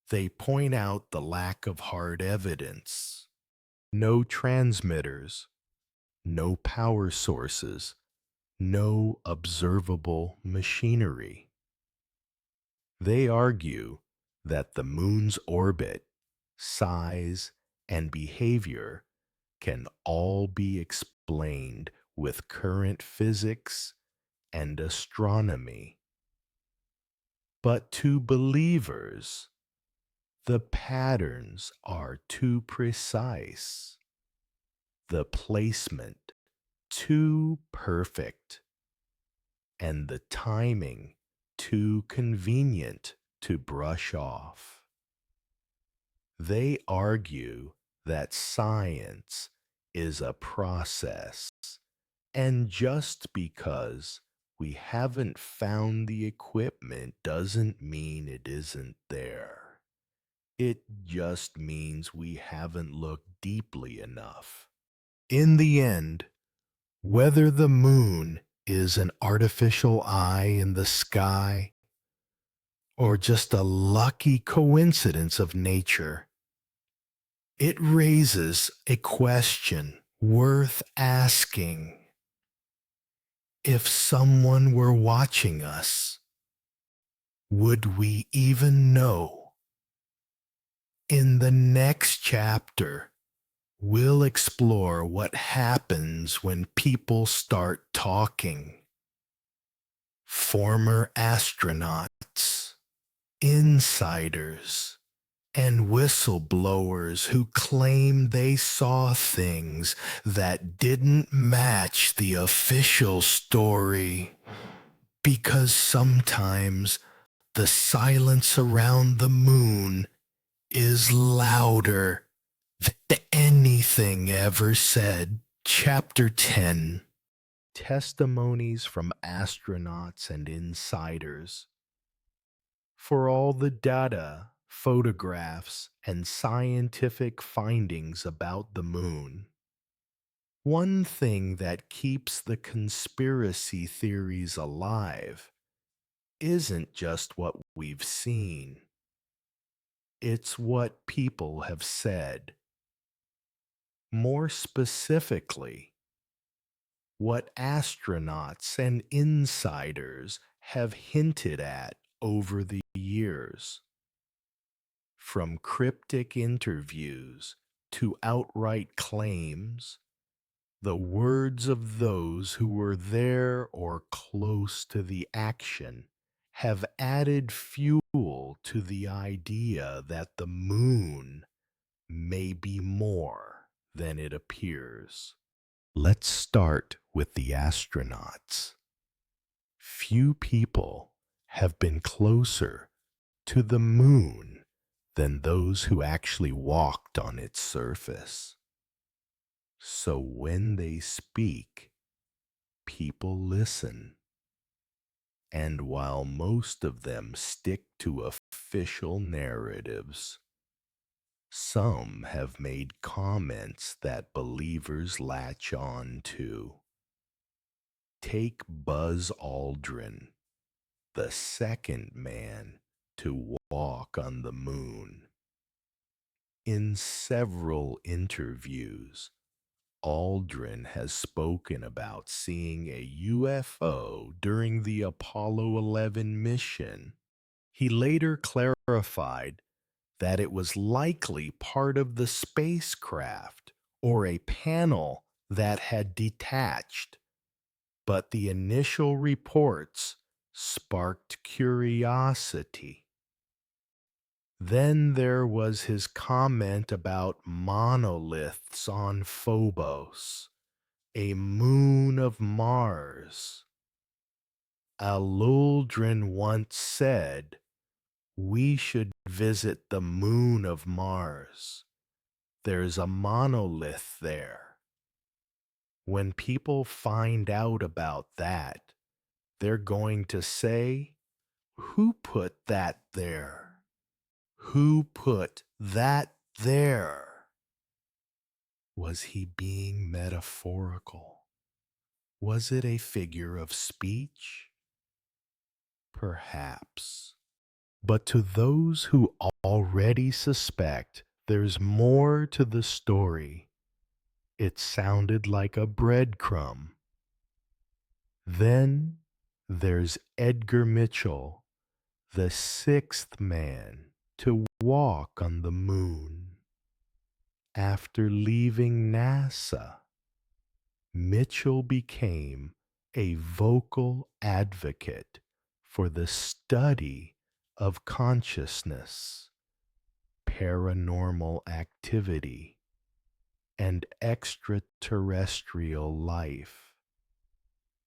They point out the lack of hard evidence. No transmitters, no power sources, no observable machinery. They argue that the moon's orbit, size, and behavior can all be explained with current physics and astronomy. But to believers, the patterns are too precise, the placement too perfect, and the timing too convenient to brush off. They argue that science is a process, and just because we haven't found the equipment doesn't mean it isn't there. It just means we haven't looked deeply enough. In the end, whether the moon is an artificial eye in the sky or just a lucky coincidence of nature, it raises a question worth asking. If someone were watching us, would we even know? In the next chapter, we'll explore what happens when people start talking. Former astronauts, insiders, and whistleblowers who claim they saw things that didn't match the official story. Because sometimes the silence around the moon is louder than anything ever said. Chapter 10. Testimonies from astronauts and insiders. For all the data, photographs, and scientific findings about the moon, one thing that keeps the conspiracy theories alive isn't just what we've seen. It's what people have said. More specifically, what astronauts and insiders have hinted at over the years. From cryptic interviews to outright claims, the words of those who were there or close to the action have added fuel to the idea that the moon may be more than it appears. Let's start with the astronauts. Few people have been closer to the moon than those who actually walked on its surface. So when they speak, people listen. And while most of them stick to official narratives, some have made comments that believers latch on to. Take Buzz Aldrin, the second man to walk on the moon. In several interviews, Aldrin has spoken about seeing a UFO during the Apollo 11 mission. He later clarified that it was likely part of the spacecraft or a panel that had detached, but the initial reports sparked curiosity. Then there was his comment about monoliths on Phobos, a moon of Mars. Aldrin once said, "We should visit the moon of Mars. There's a monolith there." When people find out about that, they're going to say, "Who put that there? Who put that there?" Was he being metaphorical? Was it a figure of speech? Perhaps. But to those who already suspect there's more to the story, it sounded like a breadcrumb. Then there's Edgar Mitchell, the sixth man to walk on the moon. After leaving NASA, Mitchell became a vocal advocate for the study of consciousness, paranormal activity, and extraterrestrial life.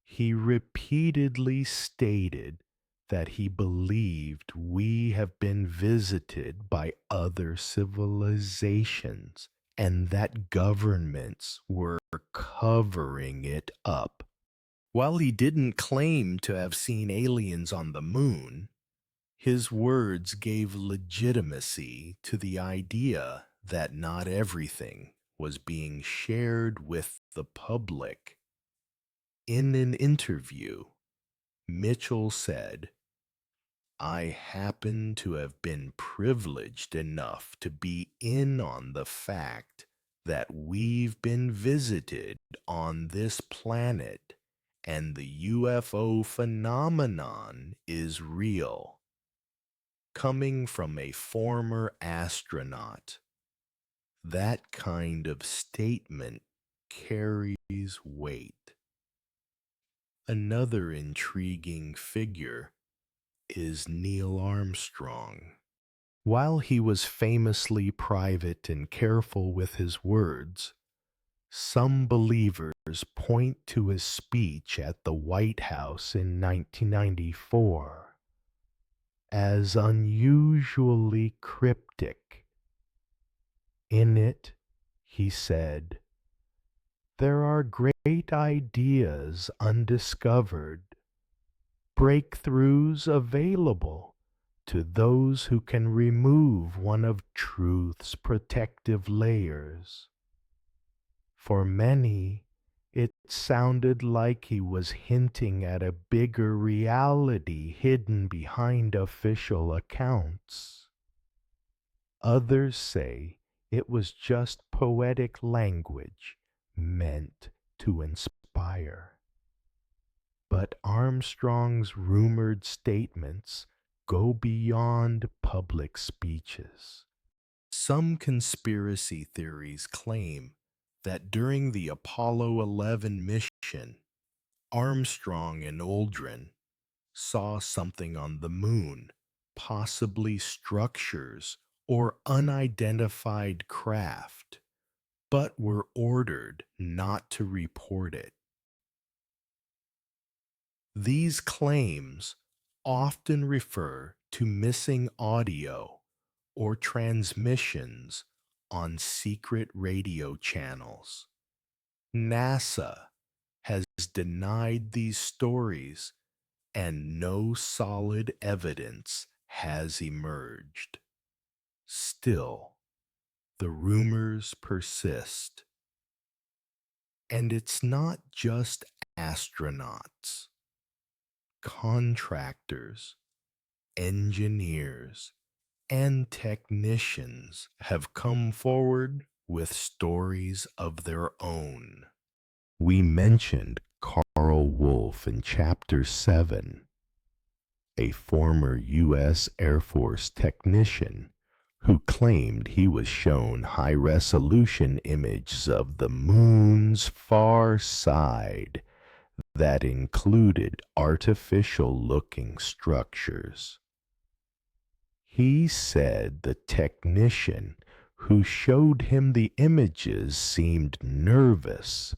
He repeatedly stated that he believed we have been visited by other civilizations and that governments were covering it up. While he didn't claim to have seen aliens on the moon, his words gave legitimacy to the idea that not everything was being shared with the public. In an interview, Mitchell said, "I happen to have been privileged enough to be in on the fact that we've been visited on this planet and the UFO phenomenon is real." Coming from a former astronaut, that kind of statement carries weight. Another intriguing figure is Neil Armstrong. While he was famously private and careful with his words, some believers point to his speech at the White House in 1994 as unusually cryptic. In it, he said, "There are great ideas undiscovered, breakthroughs available to those who can remove one of truth's protective layers." For many, it sounded like he was hinting at a bigger reality hidden behind official accounts. Others say it was just poetic language meant to inspire. But Armstrong's rumored statements go beyond public speeches. Some conspiracy theories claim that during the Apollo 11 mission, Armstrong and Aldrin saw something on the moon, possibly structures or unidentified craft, but were ordered not to report it. These claims often refer to missing audio or transmissions on secret radio channels. NASA has denied these stories, and no solid evidence has emerged. Still, the rumors persist. And it's not just astronauts. Contractors, engineers, and technicians have come forward with stories of their own. We mentioned Carl Wolf in Chapter 7, a former U.S. Air Force technician who claimed he was shown high-resolution images of the moon's far side that included artificial-looking structures. He said the technician who showed him the images seemed nervous,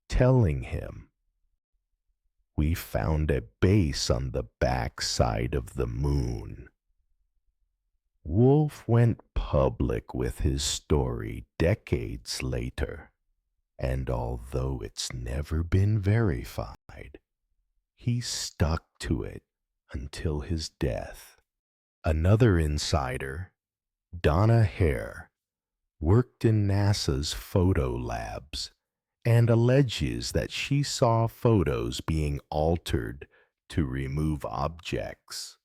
telling him, "We found a base on the back side of the moon." Wolf went public with his story decades later, and although it's never been verified, he stuck to it until his death. Another insider, Donna Hare, worked in NASA's photo labs and alleges that she saw photos being altered to remove objects,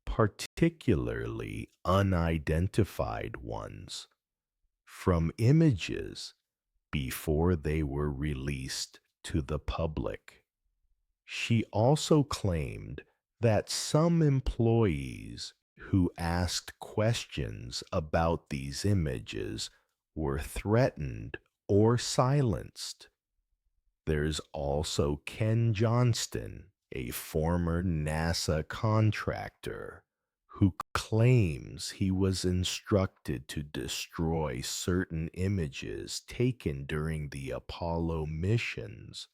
particularly unidentified ones, from images before they were released to the public. She also claimed that some employees who asked questions about these images were threatened or silenced. There's also Ken Johnston, a former NASA contractor, who claims he was instructed to destroy certain images taken during the Apollo missions,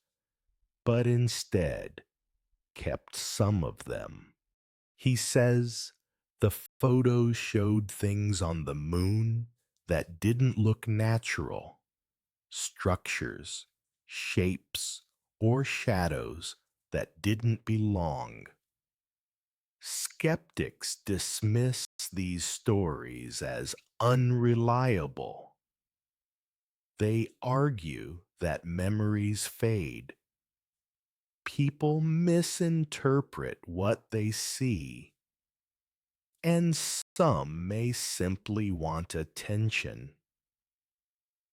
but instead kept some of them. He says the photos showed things on the moon that didn't look natural, structures, shapes, or shadows that didn't belong. Skeptics dismiss these stories as unreliable. They argue that memories fade. People misinterpret what they see, and some may simply want attention.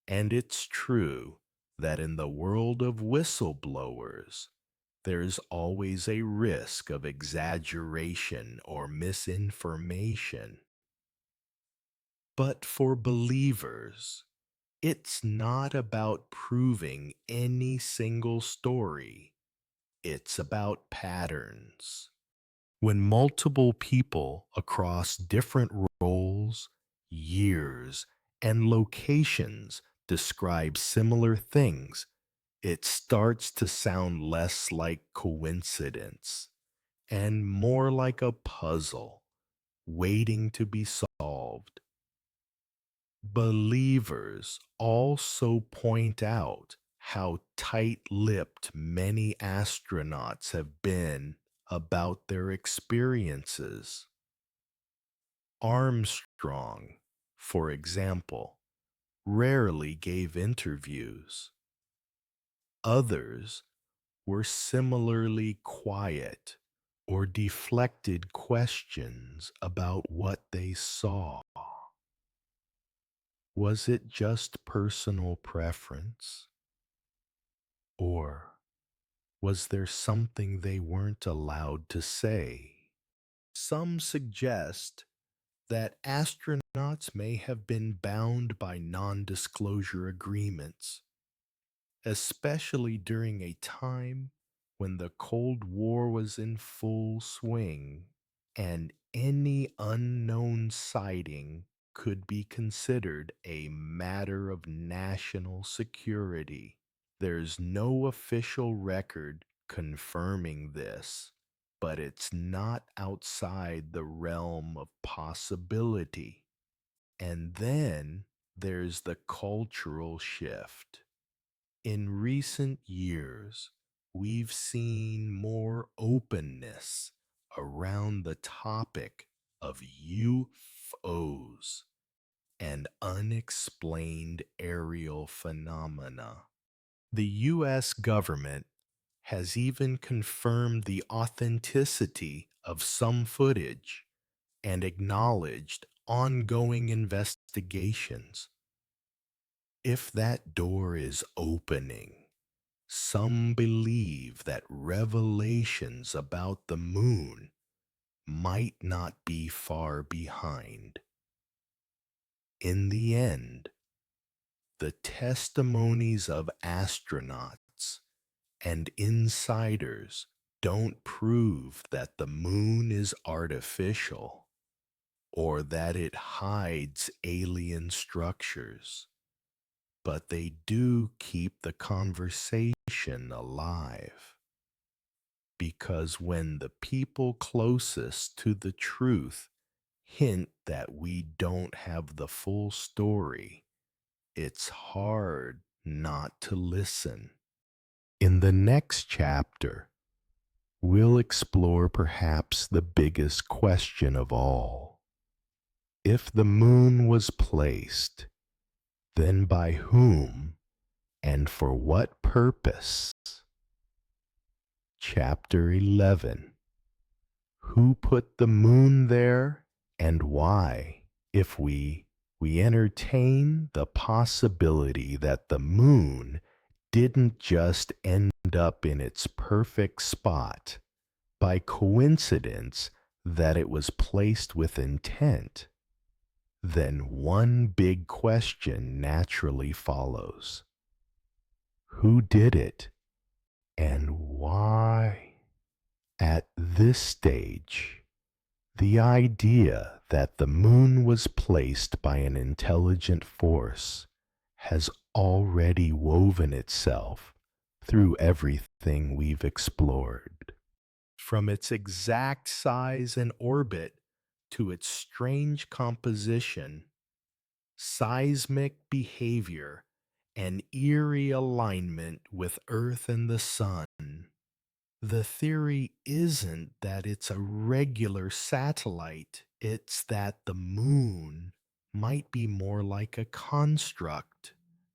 And it's true that in the world of whistleblowers, there's always a risk of exaggeration or misinformation. But for believers, it's not about proving any single story. It's about patterns. When multiple people across different roles, years, and locations describe similar things, it starts to sound less like coincidence and more like a puzzle waiting to be solved. Believers also point out how tight-lipped many astronauts have been about their experiences. Armstrong, for example, rarely gave interviews. Others were similarly quiet or deflected questions about what they saw. Was it just personal preference? Or was there something they weren't allowed to say? Some suggest that astronauts may have been bound by non-disclosure agreements, especially during a time when the Cold War was in full swing and any unknown sighting could be considered a matter of national security. There's no official record confirming this, but it's not outside the realm of possibility. And then there's the cultural shift. In recent years, we've seen more openness around the topic of UFOs and unexplained aerial phenomena. The U.S. government has even confirmed the authenticity of some footage and acknowledged ongoing investigations. If that door is opening, some believe that revelations about the moon might not be far behind. In the end, the testimonies of astronauts and insiders don't prove that the moon is artificial or that it hides alien structures, but they do keep the conversation alive. Because when the people closest to the truth hint that we don't have the full story, it's hard not to listen. In the next chapter, we'll explore perhaps the biggest question of all. If the moon was placed, then by whom and for what purpose? Chapter 11. Who put the moon there and why? If we entertain the possibility that the moon didn't just end up in its perfect spot by coincidence, that it was placed with intent, then one big question naturally follows. Who did it and why? At this stage, the idea that the moon was placed by an intelligent force has already woven itself through everything we've explored. From its exact size and orbit to its strange composition, seismic behavior, and eerie alignment with Earth and the Sun. The theory isn't that it's a regular satellite, it's that the moon might be more like a construct,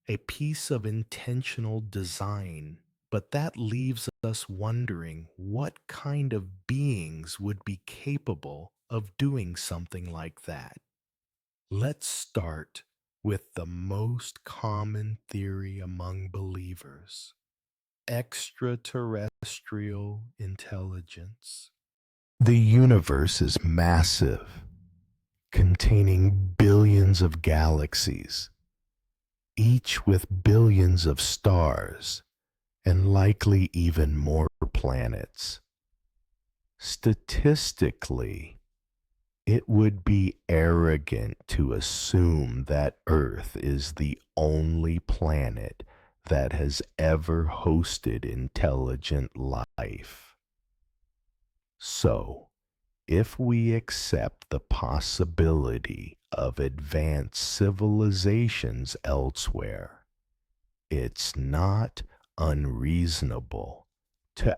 a piece of intentional design. But that leaves us wondering what kind of beings would be capable of doing something like that. Let's start with the most common theory among believers: extraterrestrial intelligence. The universe is massive, containing billions of galaxies, each with billions of stars and likely even more planets. Statistically, it would be arrogant to assume that Earth is the only planet that has ever hosted intelligent life. So, if we accept the possibility of advanced civilizations elsewhere, it's not unreasonable to